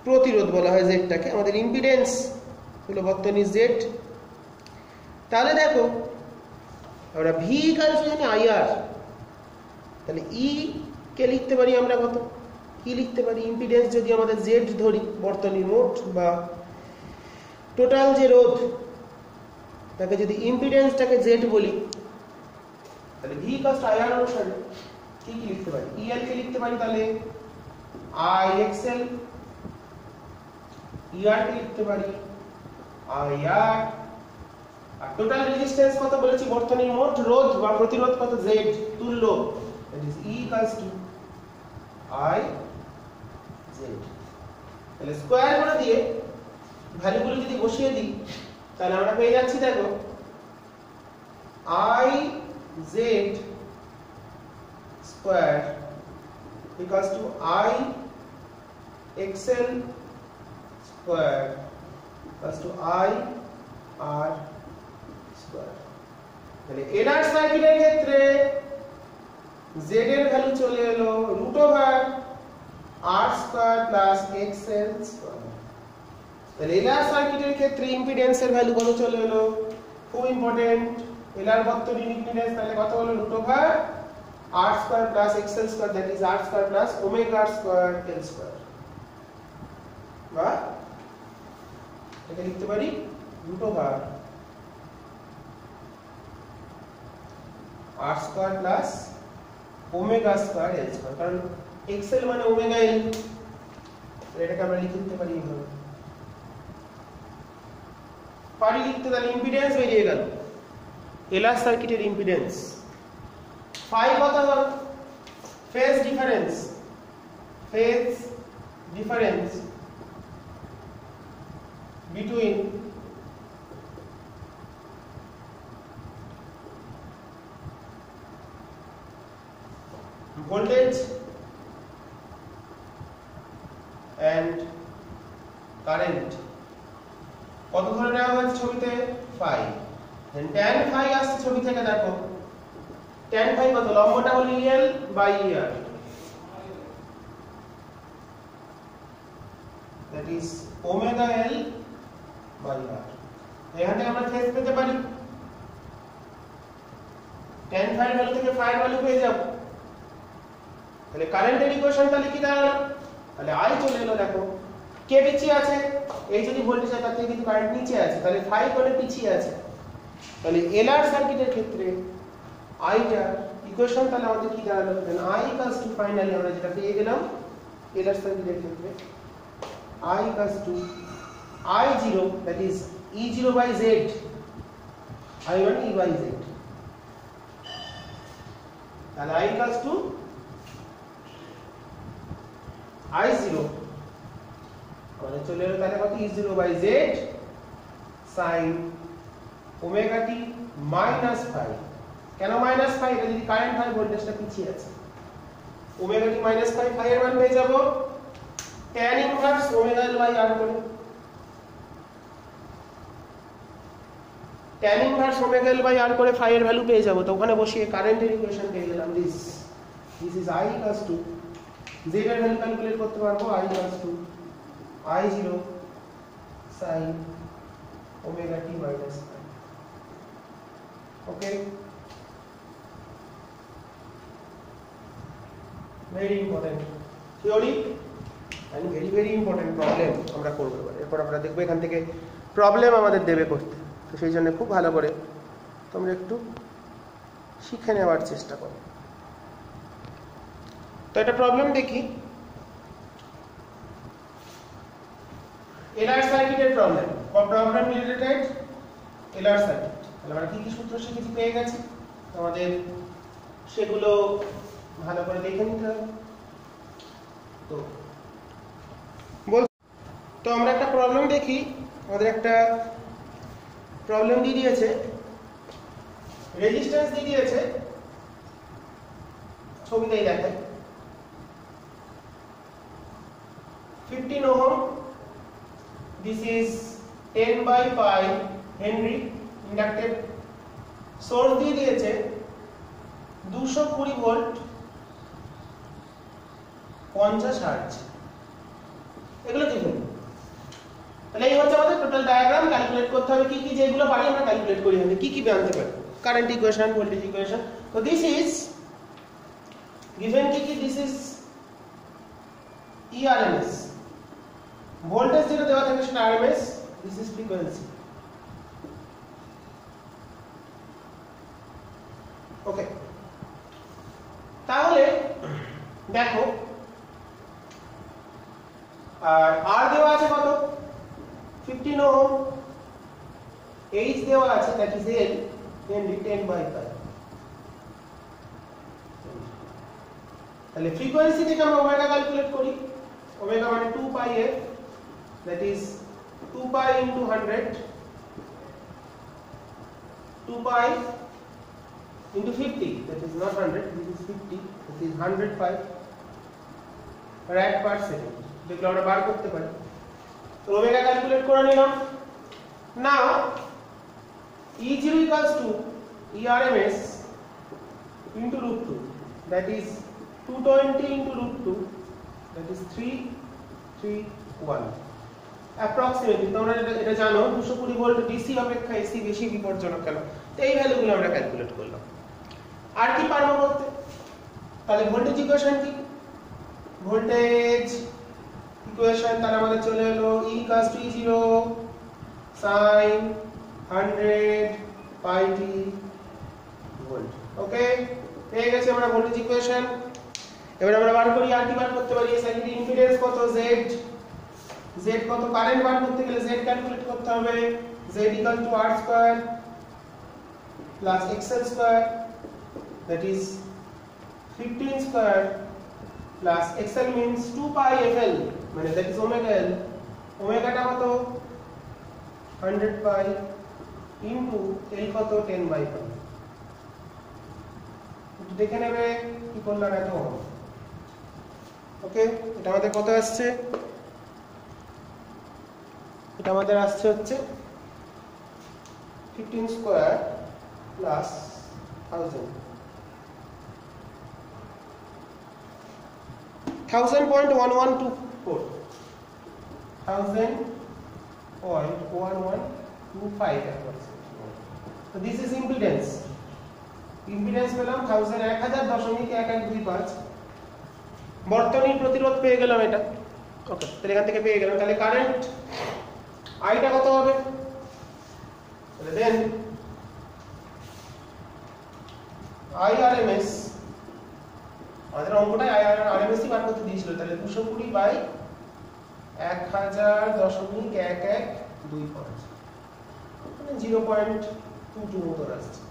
প্রতিরোধ বলা হয় জেডটাকে, আমাদের ইম্পিডেন্স হলো বর্তনী জেড। তাহলে দেখো আমরা ভি ইকুয়াল টু জানি আইআর, তাহলে ই কে লিখতে পারি আমরা কত, কি লিখতে পারি, ইম্পিডেন্স যদি আমাদের জেড ধরি, বর্তনীর মোট বা টোটাল যে রোধ তাকে যদি ইম্পিডেন্সটাকে জেড বলি, তাহলে ভি ইকুয়াল টু আইআর অনুসারে কি কি লিখতে পারি, ইএল কে লিখতে পারি তাহলে আইএক্সএল, ইআর কে লিখতে পারি আইআর, আর টোটাল রেজিস্ট্যান্স কত বলেছি, বর্তনীর মোট রোধ বা প্রতিরোধ কত, জেড তুল্য, that is E equals to I Z. তাহলে স্কয়ার করে দিয়ে ভ্যালুগুলো যদি বসিয়ে দিই তাহলে আমরা পেয়ে যাচ্ছি, দেখো I Z square equals to I XL square equals to I R square। তাহলে এলার সার্কিটের ক্ষেত্রে z এর ভ্যালু চলে এলো √r square plus xl square. তাহলে এলার সার্কিটের ক্ষেত্রে ইম্পিডেন্সের ভ্যালু কত চলে এলো, খুব ইম্পর্টেন্ট, এলার বর্তনীর ইম্পিডেন্স তাহলে কত হলো √r square plus xl square, that is r square plus omega square l square. বা এটা লিখতে পারি √r r square plus omega square l square, কারণ xl মানে ওমেগা l, এটাকে আমরা লিখে দিতে পারি এইভাবে, পারি লিখতে। তাহলে ইম্পিডেন্স বেরিয়ে গেল, এলার সার্কিটের ইম্পিডেন্স ফাই কত হবে, phase difference between voltage and current কত ধরে নেওয়া হয়েছে ছবিতে, phi, then tan phi আসছে ছবি থেকে, দেখো tan phi কত, লম্বটা হলো EL by ER, that is omega L by R। এখান থেকে আমরা ফেজ পেতে পারি, tan phi এর ভ্যালু থেকে phi এর ভ্যালু পেয়ে যাব। তাহলে কারেন্টের ইকুয়েশনটা লিখি দাঁড়ালো, তাহলে I চলে এলো, দেখো কে পিছিয়ে আছে, এই যদি ভোল্টেজ হয় তার থেকে কিন্তু কারেন্ট নিচে আছে, তাহলে phi কোণে পিছিয়ে আছে। তাহলে এলআর সার্কিটের ক্ষেত্রে I টা ইকুয়েশন তাহলে আমাদের কি দাঁড়ালো, দেন I ইকুয়ালস টু, ফাইনালি আমরা যেটা পেয়ে গেলাম এলআর সার্কিটের ক্ষেত্রে I equals to I0, that is E0 by Z, I1 E by Z, and I equals to I0 আমাদের চলে এলো, তাহলে কত E0 by Z sin omega t minus phi। কেন মাইনাস phi, এটা যদি কারেন্ট হয় ভোল্টেজটা পিছিয়ে আছে, omega t minus phi, phi এর মান পেয়ে যাব tan inverse omega l by r করে, tan inverse omega l by r করে phi এর ভ্যালু পেয়ে যাব। তো ওখানে বসিয়ে কারেন্টের ইকুয়েশন পেয়ে গেলাম, this is I equals to, z এর ভ্যালু ক্যালকুলেট করতে পারবো, I equals to I0 sin omega t minus phi। Okay, very important theory and very important problem আমরা করব এবার। এরপর আমরা দেখব এখান থেকে প্রবলেম আমাদের দেবে করতে, তো সেই জন্য খুব ভালো করে তোমরা একটু শিখে নেওয়ার চেষ্টা করো। তো একটা প্রবলেম দেখি, এলআর সার্কিটের প্রবলেম রিলেটেড এলআর সার্কিট। তাহলে আমরা কি কি সূত্র শিখেছি পেয়ে গেছি, আমাদের সেগুলো ভালো করে দেখে নিতে হবে। তো আমরা একটা প্রবলেম দেখি, আমাদের একটা প্রবলেম দিয়ে দিয়েছে, রেজিস্ট্যান্স দিয়ে দিয়েছে, ছবিতেই দেখায় 15 ohm, this is 10 by pi Henry inducted, source দিয়ে দিয়েছে 220 ভোল্ট 50 হার্জ, এগুলো দেখুন। তাহলে এই হচ্ছে আমাদের টোটাল ডায়াগ্রাম, ক্যালকুলেট করতে হবে কি কি, যেগুলো পারি আমরা ক্যালকুলেট করি, হবে কি কি জানতে পারি, কারেন্ট ইকুয়েশন, ভোল্টেজ ইকুয়েশন। তো দিস ইজ গিভেন কি কি, দিস ইজ ERMS, ভোল্টেজ যেটা দেওয়া থাকে সেটা RMS, this is frequency. Okay, তাহলে দেখো আর R দেওয়া আছে কত, 15 ওহম, H দেওয়া আছে, that is L, Henry 10 by pi। তাহলে ফ্রিকোয়েন্সি থেকে আমরা ওমেগা ক্যালকুলেট করি, ওমেগা মানে 2 pi f, that is 2 pi into 100, 2 pi into 50, that is not 100, this is 50, this is 105 rad per second. যেগুলো আমরা বার করতে পারি। তো ওমেগা ক্যালকুলেট করে নিলাম। নাও E0 equals to ERMS into root 2, that is 220 into root 2, that is 331 approximately। তোমরা এটা জানো 220 ভোল্ট ডিসি অপেক্ষা এসি বেশি বিপজ্জনক কেন। তো এই ভ্যালুগুলো আমরা ক্যালকুলেট করলাম। আর কি পারবো বলতে? তাহলে ভোল্টেজ ইকুয়েশন কি? ভোল্টেজ ইকুয়েশন তাহলে আমাদের চলে এলো E equals to E0 sin 100 pi t volt. Okay, পেয়ে গেছি আমরা ভোল্টেজ ইকুয়েশন। এবার আমরা বার করি আর কি বার করতে পারি? সার্কিটের ইম্পিডেন্স কত? Z কত? কারেন্ট বার করতে গেলে Z ক্যালকুলেট করতে হবে। Z equal to R square plus XL square, that is 15 square plus XL means 2 pi FL, মানে that is omega L। ওমেগাটা কত? 100 pi into L কত? 10 by pi। একটু দেখে নেবে কি করলাম এত। ওকে, এটা আমাদের কত আসছে? এটা আমাদের আসছে হচ্ছে 15 square plus 1000 1000.1124 1000.1125 approximately। so this is impedance পেলাম 1000.1125। বর্তনীর প্রতিরোধ পেয়ে গেলাম এটা। ওকে, তাহলে এখান থেকে পেয়ে গেলাম। তাহলে কারেন্ট আইটা কত হবে? তাহলে দেন IRMS, আমাদের অঙ্কটা IRMS বার করতে দিয়েছিল। তাহলে 220 বাই 1000.1125, মানে 0.22 মতো আসছে।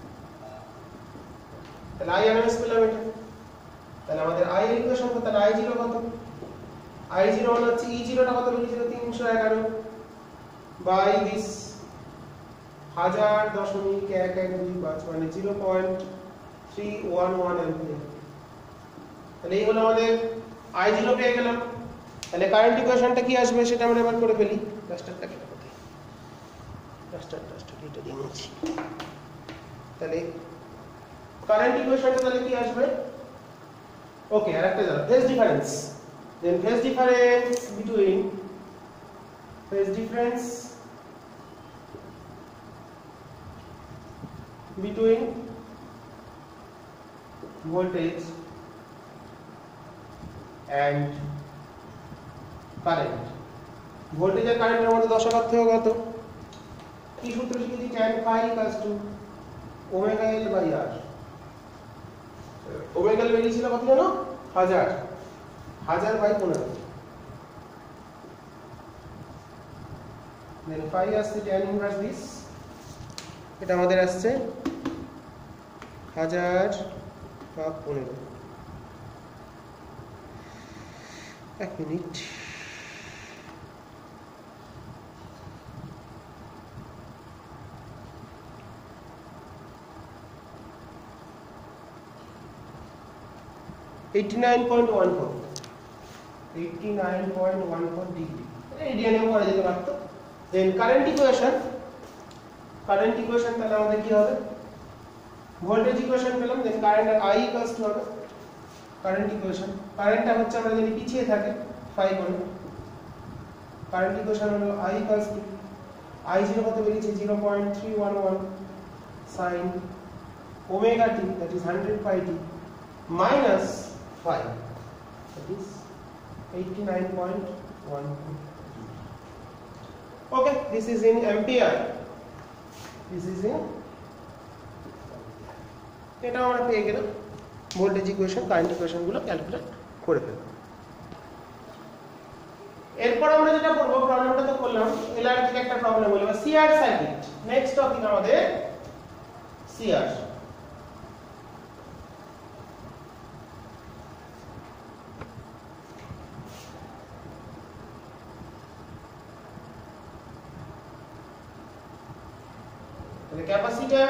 তাহলে IRMS পেলাম এটা। তাহলে আমাদের I এর ইকুয়েশন কত? তাহলে I0 কত? I0 মানে হচ্ছে E0 টা কত বেরিয়েছিল? 311 বাই দিস 1000.1125, মানে 0.311 অ্যাম্পিয়ার। তাহলে এই হলো আমাদের I0 পেয়ে গেলাম। তাহলে কারেন্ট ইকুয়েশনটা কি আসবে সেটা আমরা এবার করে ফেলি। ডাস্টারটা কেটে কোথায়? ডাস্টার এটা দিয়ে নিচ্ছি। তাহলে কারেন্ট ইকুয়েশনটা তাহলে কি আসবে? ওকে, আরেকটা জানো phase difference. Then phase difference between voltage and current। Voltage আর কারেন্টের মধ্যে দশাঘাত থেকে কত? কি সূত্র শিখেছি? tan phi equals to omega L by R। Omega L বেরিয়েছিল কত জানো? 1000 বাই 15। দেন phi আসছে tan ইনভার্স দিস, এটা আমাদের আসছে 1000 বা 15। এক মিনিট, $89.14 ডিগ্রি। রেডিয়ানেও করা যেতে পারত। দেন কারেন্ট ইকুয়েশন তাহলে আমাদের কি হবে? ভোল্টেজ ইকুয়েশন পেলাম। দেন কারেন্ট আর I ইকুয়ালস টু হবে কারেন্ট ইকুয়েশন। কারেন্টটা হচ্ছে আমরা যদি পিছিয়ে থাকে phi কোণে। কারেন্ট ইকুয়েশন হলো I ইকুয়ালস টু I0 কত বেরিয়েছে? 0.311 sin omega t, that is 100 pi t minus phi, that is 89.1. Okay, this is in ampere, এটা আমরা পেয়ে গেলাম। ভোল্টেজ ইকুয়েশন, কারেন্ট ইকুয়েশন গুলো ক্যালকুলেট করে ফেলব। এরপর আমরা যেটা করব, প্রবলেমটা তো করলাম, এলআর থেকে একটা প্রবলেম হলো সিআর সার্কিট। নেক্সট টপিক আমাদের সিআর। তাহলে ক্যাপাসিটর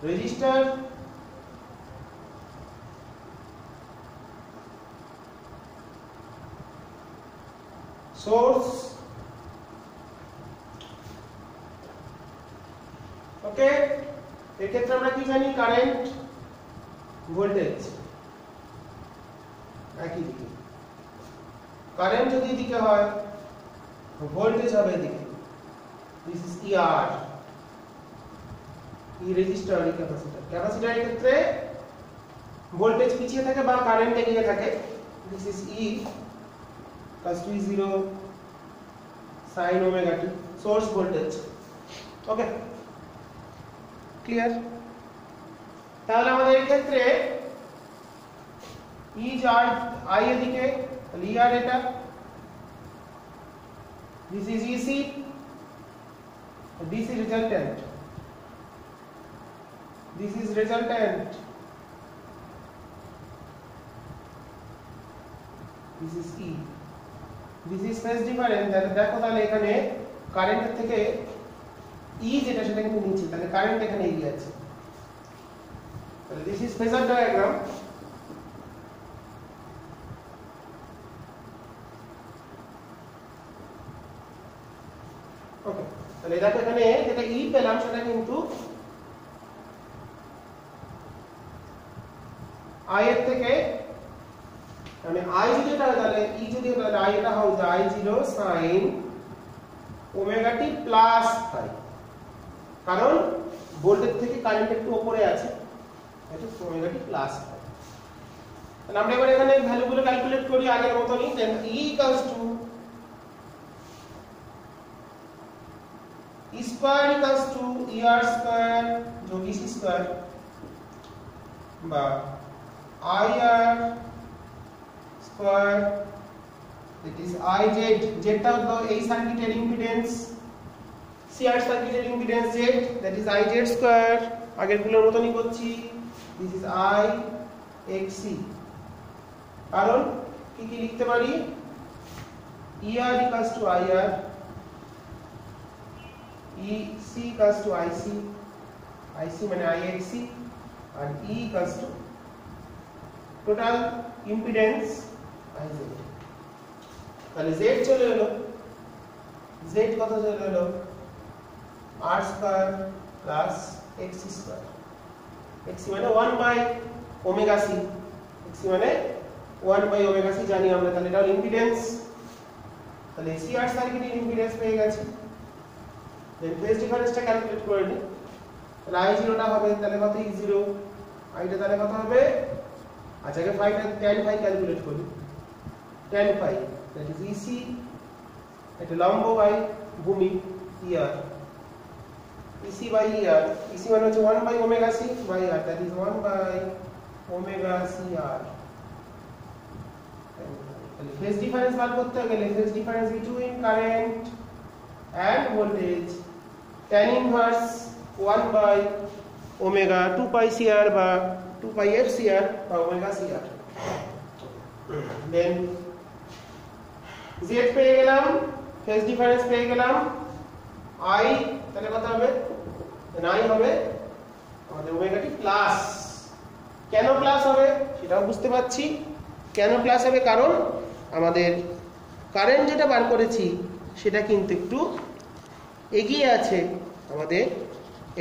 রেজিস্টার সোর্স ওকে এক্ষেত্রে আমরা কি জানি কারেন্ট ভোল্টেজ একই দিকে কারেন্ট যদি এদিকে হয় ভোল্টেজ হবে এদিকে this is ER E register E capacitor ক্যাপাসিটরের ক্ষেত্রে ভোল্টেজ পিছিয়ে থাকে বা কারেন্ট এগিয়ে থাকে this is E cos 0 sin omega t source voltage okay clear তাহলে আমাদের এই ক্ষেত্রে E আর I এদিকে তাহলে ER এটা this is EC this is resultant this is resultant this is E this is phase difference তাহলে দেখো তাহলে এখানে কারেন্টের থেকে E যেটা সেটা কিন্তু নিচে তাহলে কারেন্ট এখানে এগিয়ে আছে তাহলে this is phasor diagram ওকে তাহলে দেখো এখানে যেটা E পেলাম সেটা কিন্তু I এর থেকে মানে I যদি এটা হয় তাহলে E যদি তাহলে I এটা হবে I0 sin omega t plus phi কারণ ভোল্টেজ থেকে কারেন্ট একটু উপরে আছে এটা omega t প্লাস phi তাহলে আমরা এবার এখানে ভ্যালুগুলো ক্যালকুলেট করি আগের মতই দেন E equals to E square equals to ER square যোগ EC square বা IR square that is IZ যেটা হলো এই সার্কিটের ইম্পিডেন্স CR সার্কিটের impedance Z that is IZ square আগের গুলোর মতই করছি this is I XC কারণ কি কি লিখতে পারি ER equals to IR EC equals to IC IC মানে IXC R E equals to total impedance IZ তাহলে Z চলে এলো Z কত চলে এলো R square plus XC square XC মানে 1 by omega C XC মানে 1 by omega C জানি আমরা তাহলে এটা হলো ইম্পিডেন্স তাহলে CR সার্কিটের ইম্পিডেন্স পেয়ে গেছি দেন ফেজ ডিফারেন্সটা ক্যালকুলেট করে নিই তাহলে I0 টা হবে তাহলে কত E0 I টা তাহলে কত হবে আচ্ছা আগে phi টা tan phi ক্যালকুলেট করি tan phi that is EC এটা লম্ব বাই ভূমি ER EC by ER EC মানে হচ্ছে 1 by omega C by R that is 1 by omega CR তাহলে ফেজ ডিফারেন্স বার করতে গেলে phase difference between current and voltage tan inverse 1 by omega 2 pi CR বা 2 pi F CR বা omega CR then Z পেয়ে গেলাম ফেজ ডিফারেন্স পেয়ে গেলাম I তাহলে কত হবে then I হবে আমাদের omega t প্লাস কেন প্লাস হবে সেটাও বুঝতে পারছি কেন প্লাস হবে কারণ আমাদের কারেন্ট যেটা বার করেছি সেটা কিন্তু একটু এগিয়ে আছে আমাদের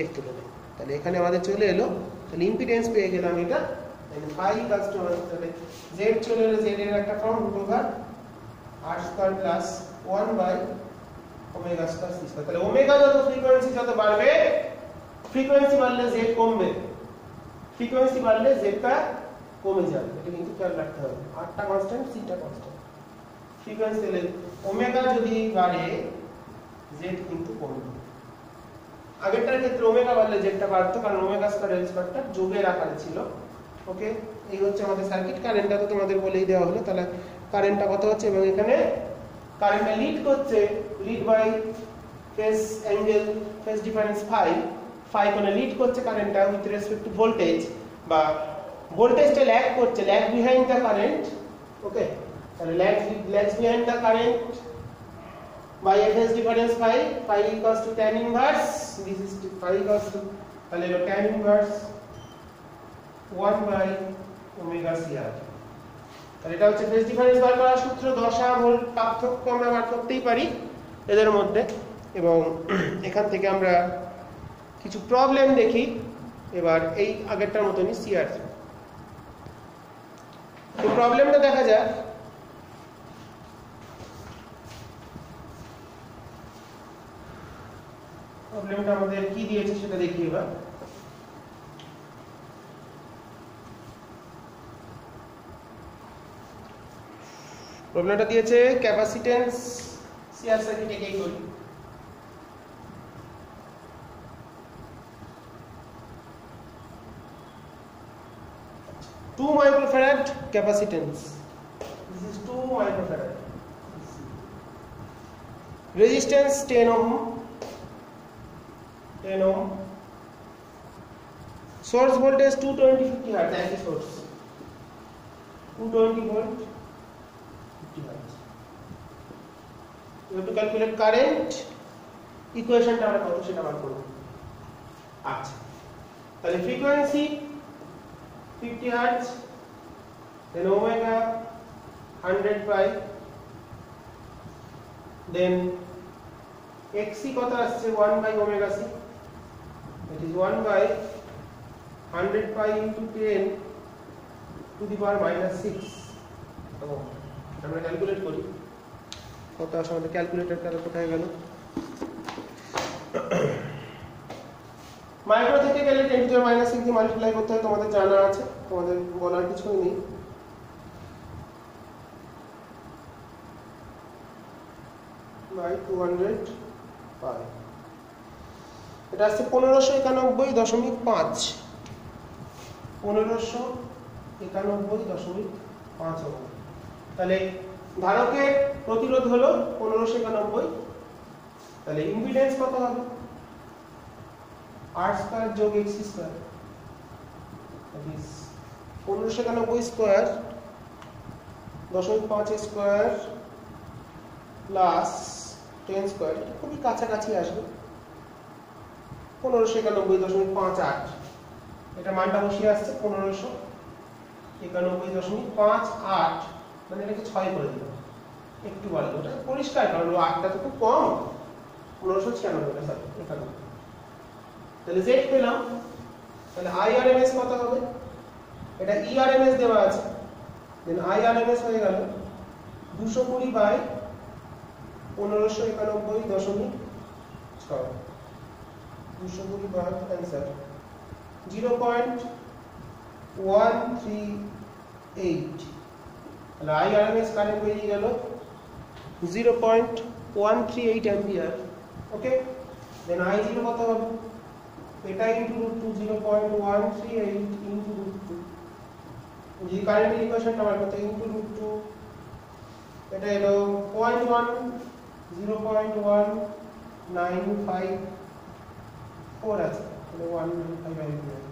এর তুলনায় তাহলে এখানে আমাদের চলে এলো তাহলে ইম্পিডেন্স পেয়ে গেলাম এটা তাহলে phi equals to তাহলে Z চলে এলো Z এর একটা form root over R square plus 1 by omega square C square তাহলে ওমেগা যত ফ্রিকোয়েন্সি যত বাড়বে ফ্রিকোয়েন্সি বাড়লে Z কমবে ফ্রিকোয়েন্সি বাড়লে Z টা কমে যাবে এটা কিন্তু খেয়াল রাখতে হবে R টা কনস্ট্যান্ট C টা কনস্ট্যান্ট ফ্রিকোয়েন্সি হলে ওমেগা যদি বাড়ে Z কিন্তু কমবে আগেরটার ক্ষেত্রে ওমেগা বাড়লে Z টা বাড়তো কারণ ওমেগা স্কয়ার L স্কয়ারটা যোগের আকারে ছিল ওকে এই হচ্ছে আমাদের সার্কিট কারেন্টটা তো তোমাদের বলেই দেওয়া হলো তাহলে কারেন্টটা কত হচ্ছে এবং এখানে কারেন্টটা লিড করছে lead by phase angle phase difference phi কোণে লিড করছে কারেন্টটা উইথ রেসপেক্ট টু ভোল্টেজ বা ভোল্টেজটা ল্যাগ করছে lag behind the current okay তাহলে lags behind the current by phase difference phi equals to tan inverse this is phi equals to তাহলে এলো tan ইনভার্স 1/ωCR। তাহলে এটা হচ্ছে ফেজ ডিফারেন্স বার করার সূত্র। দশা ভোল্ট পার্থক্য আমরা বার করতেই পারি এদের মধ্যে। এবং এখান থেকে আমরা কিছু প্রবলেম দেখি। এবার এই আগেরটার মতনই CR, তো প্রবলেমটা দেখা যাক। প্রবলেমটা আমাদের কি দিয়েছে সেটা দেখি এবার। প্রবলেমটা দিয়েছে ক্যাপাসিট্যান্স CR সার্কিট একেই করি। Two microfarad capacitance. This is 2 microfarad. Resistance 10 ohm. 10 ohm. Source voltage 220/50 Hz. That is source. 220 volt 50 Hz. You have to calculate current. Equation টা আমরা কত সেটা বার করব। আচ্ছা, তাহলে frequency 50 Hz, then omega 100 pi, then xc কত আসছে 1/ωc, that is 1/100 pi into 10 to the power -6। আমরা ক্যালকুলেট করি কত আসে। আমাদের ক্যালকুলেটর কার কোথায় গেল? মাইক্রো থেকে গেলে 10 to the -6 দিয়ে মাল্টিপ্লাই করতে হয়, তোমাদের জানা আছে, তোমাদের বলার কিছুই নেই। বাই 200 পাই, এটা আসছে 1591.5। 1591.5 ওহম। তাহলে ধারকের প্রতিরোধ হলো 1591। তাহলে ইম্পিডেন্স কত হবে? R স্কয়ার যোগ x square, that is 1591 square 0.5 square plus 10 square, এটা খুবই কাছাকাছি আসবে 1591.58। এটা মানটা বসিয়ে আসছে 1591.58, মানে এটাকে 6 করে দিলাম, একটু বাড়লো, ওটা পরিষ্কার কারণ 8টা তো খুব কম। 1596 সরি 91। তাহলে z পেলাম। তাহলে IRMS কত হবে? এটা ERMS দেওয়া আছে, দেন IRMS হয়ে গেল 220/1591.6। 220 বার आंसर 0.138। তাহলে IRMS কারেন্ট বেরিয়ে গেল 0.138 অ্যাম্পিয়ার। ওকে, দেন I0 কত হবে? এটা ইনটু √2 0.138 ইনটু √2, যদি কারেন্টের ইকুয়েশনটা বার করতে ইনটু √2, এটা হলো 0.1954 আছে, তাহলে 195।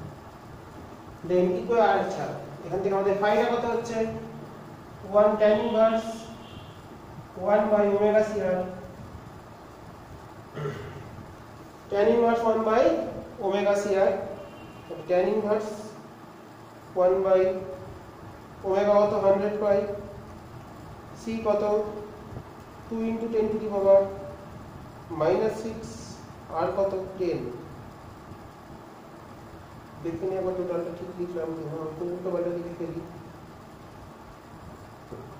দেন ইকুয়াল, আচ্ছা এখান থেকে আমাদের ফাইটা কত হচ্ছে 1 tan inverse 1/ωCR। tan inverse 1/ωCR, tan inverse 1/ω কত 100 পাই, c কত 2 × 10⁻⁻6, আর কত 10। দেখে নিয়ে আবার টোটালটা ঠিক লিখলাম, উল্টো পাল্টা লিখে ফেলি।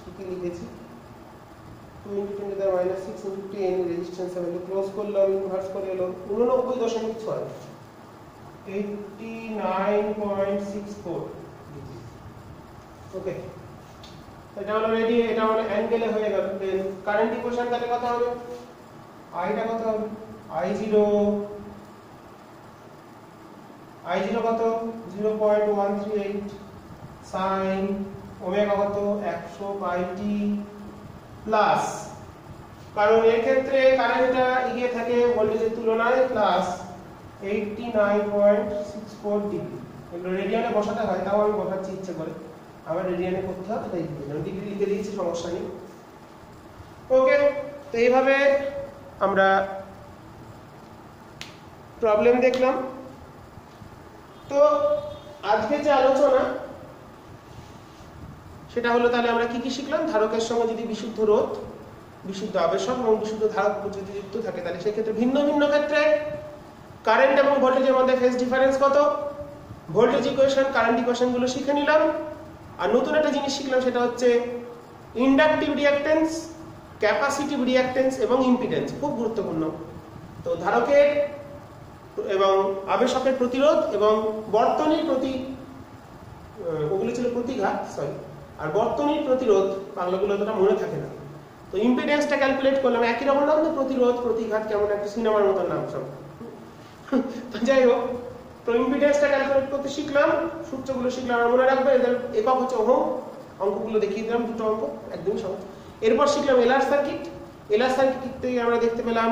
ঠিকই লিখেছি, 2 × 10⁻6 × 10 রেজিস্ট্যান্স ভ্যালু ক্লোজ করলাম, ইনভার্স করে এলো 89.6, 89.64। ওকে, এটা হলো রেডি, এটা হলো অ্যাঙ্গেলে হয়ে গেল। দেন কারেন্ট ইকুয়েশন তাহলে কত হবে? আইটা কত হবে? I0 কত 0.138 sin ওমেগা কত 100 পাই টি প্লাস, কারণ এই ক্ষেত্রে কারেন্টটা এগিয়ে থাকে ভোল্টেজের তুলনায়, প্লাস 89.64 ডিগ্রি। এগুলো রেডিয়ানে বসাতে হয়, তাও আমি বসাচ্ছি ইচ্ছে করে, আবার রেডিয়ানে করতে হবে তাই ডিগ্রি লিখে দিয়েছি, সমস্যা নেই। ওকে, তো এইভাবে আমরা প্রবলেম দেখলাম। তো আজকে যে আলোচনা সেটা হলো, তাহলে আমরা কি কি শিখলাম? ধারকের সঙ্গে যদি বিশুদ্ধ রোধ, বিশুদ্ধ আবেশক এবং বিশুদ্ধ ধারক যদি যুক্ত থাকে, তাহলে সেক্ষেত্রে ভিন্ন ভিন্ন ক্ষেত্রে কারেন্ট এবং ভোল্টেজের মধ্যে ফেজ ডিফারেন্স কত, ভোল্টেজ ইকুয়েশন, কারেন্ট ইকুয়েশন গুলো শিখে নিলাম। আর নতুন একটা জিনিস শিখলাম, সেটা হচ্ছে ইন্ডাকটিভ রিঅ্যাকট্যান্স, ক্যাপাসিটিভ রিঅ্যাকট্যান্স এবং ইম্পিডেন্স, খুব গুরুত্বপূর্ণ। তো ধারকের এবং আবেশকের প্রতিরোধ এবং বর্তনীর প্রতি, ওগুলো ছিল প্রতিঘাত, সরি, আর বর্তনীর প্রতিরোধ, বাংলাগুলো অতটা মনে থাকে না। তো ইম্পিডেন্সটা ক্যালকুলেট করলাম, একই রকম নাম তো, প্রতিরোধ প্রতিঘাত, কেমন একটা সিনেমার মতন নাম সব। তো যাই হোক, তো ইম্পিডেন্সটা ক্যালকুলেট করতে শিখলাম, সূত্রগুলো শিখলাম। আর মনে রাখবে এদের একক হচ্ছে ওহম, অঙ্কগুলো দেখিয়ে দিলাম, দুটো অঙ্ক একদমই সহজ। এরপর শিখলাম এলআর সার্কিট। এলআর সার্কিট থেকে আমরা দেখতে পেলাম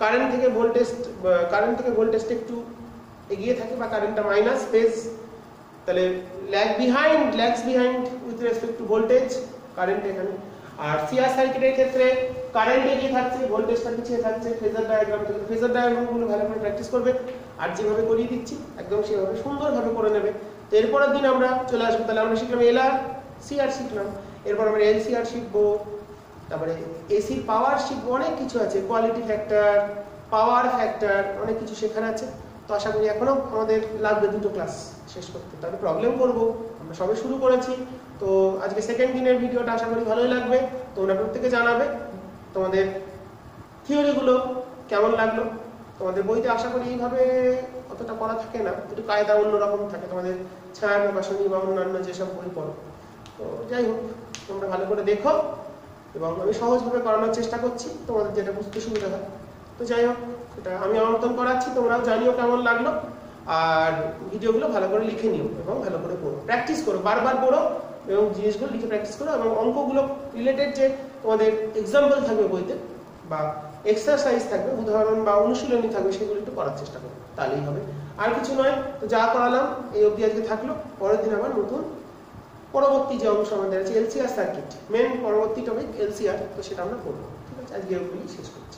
কারেন্ট থেকে ভোল্টেজটা একটু এগিয়ে থাকে, বা কারেন্টটা মাইনাস ফেজ, তাহলে lags behind with respect to voltage, current এখানে। আর সিআর সার্কিটের ক্ষেত্রে কারেন্ট এগিয়ে থাকছে, ভোল্টেজটা পিছিয়ে থাকছে। ফেজার ডায়াগ্রাম থেকে, ফেজার ডায়াগ্রামগুলো ভালো করে প্র্যাকটিস করবে, আর যেভাবে করিয়ে দিচ্ছি একদম সেভাবে সুন্দরভাবে করে নেবে। তো এরপরের দিন আমরা চলে আসবো, তাহলে আমরা শিখলাম এলআর, সিআর শিখলাম, এরপর আমরা এলসিআর শিখবো, তারপরে এসির পাওয়ার শিখবো, অনেক কিছু আছে, কোয়ালিটি ফ্যাক্টর, পাওয়ার ফ্যাক্টর, অনেক কিছু শেখার আছে। তো আশা করি এখনো আমাদের লাগবে দুটো ক্লাস শেষ করতে, তাহলে প্রবলেম করবো, আমরা সবে শুরু করেছি। তো আজকে সেকেন্ড দিনের ভিডিওটা আশা করি ভালোই লাগবে। তোমরা প্রত্যেকে জানাবে তোমাদের থিওরিগুলো কেমন লাগলো। তোমাদের বইতে আশা করি এইভাবে অতটা পড়া থাকে না, একটু কায়দা অন্যরকম থাকে তোমাদের ছায়া প্রকাশনী বা অন্যান্য যেসব বই পড়ো। তো যাই হোক, তোমরা ভালো করে দেখো, এবং আমি সহজভাবে করানোর চেষ্টা করছি, তোমাদের যেটা বুঝতে সুবিধা হয়। তো যাই হোক, এটা আমি আমার মতন করাচ্ছি, তোমরাও জানিও কেমন লাগলো। আর ভিডিওগুলো ভালো করে লিখে নিও এবং ভালো করে পড়ো, প্র্যাকটিস করো, বারবার পড়ো এবং জিনিসগুলো লিখে প্র্যাকটিস করো। এবং অঙ্কগুলো রিলেটেড যে তোমাদের এক্সাম্পল থাকবে বইতে, বা এক্সারসাইজ থাকবে, উদাহরণ বা অনুশীলনী থাকবে, সেগুলো একটু করার চেষ্টা করো, তাহলেই হবে, আর কিছু নয়। তো যা করালাম এই অবধি আজকে থাকলো, পরের দিন আবার নতুন পরবর্তী যে অংশ আমাদের আছে এলসিআর সার্কিট, মেন পরবর্তী টপিক এলসিআর, তো সেটা আমরা করবো। ঠিক আছে, আজকে শেষ করছি।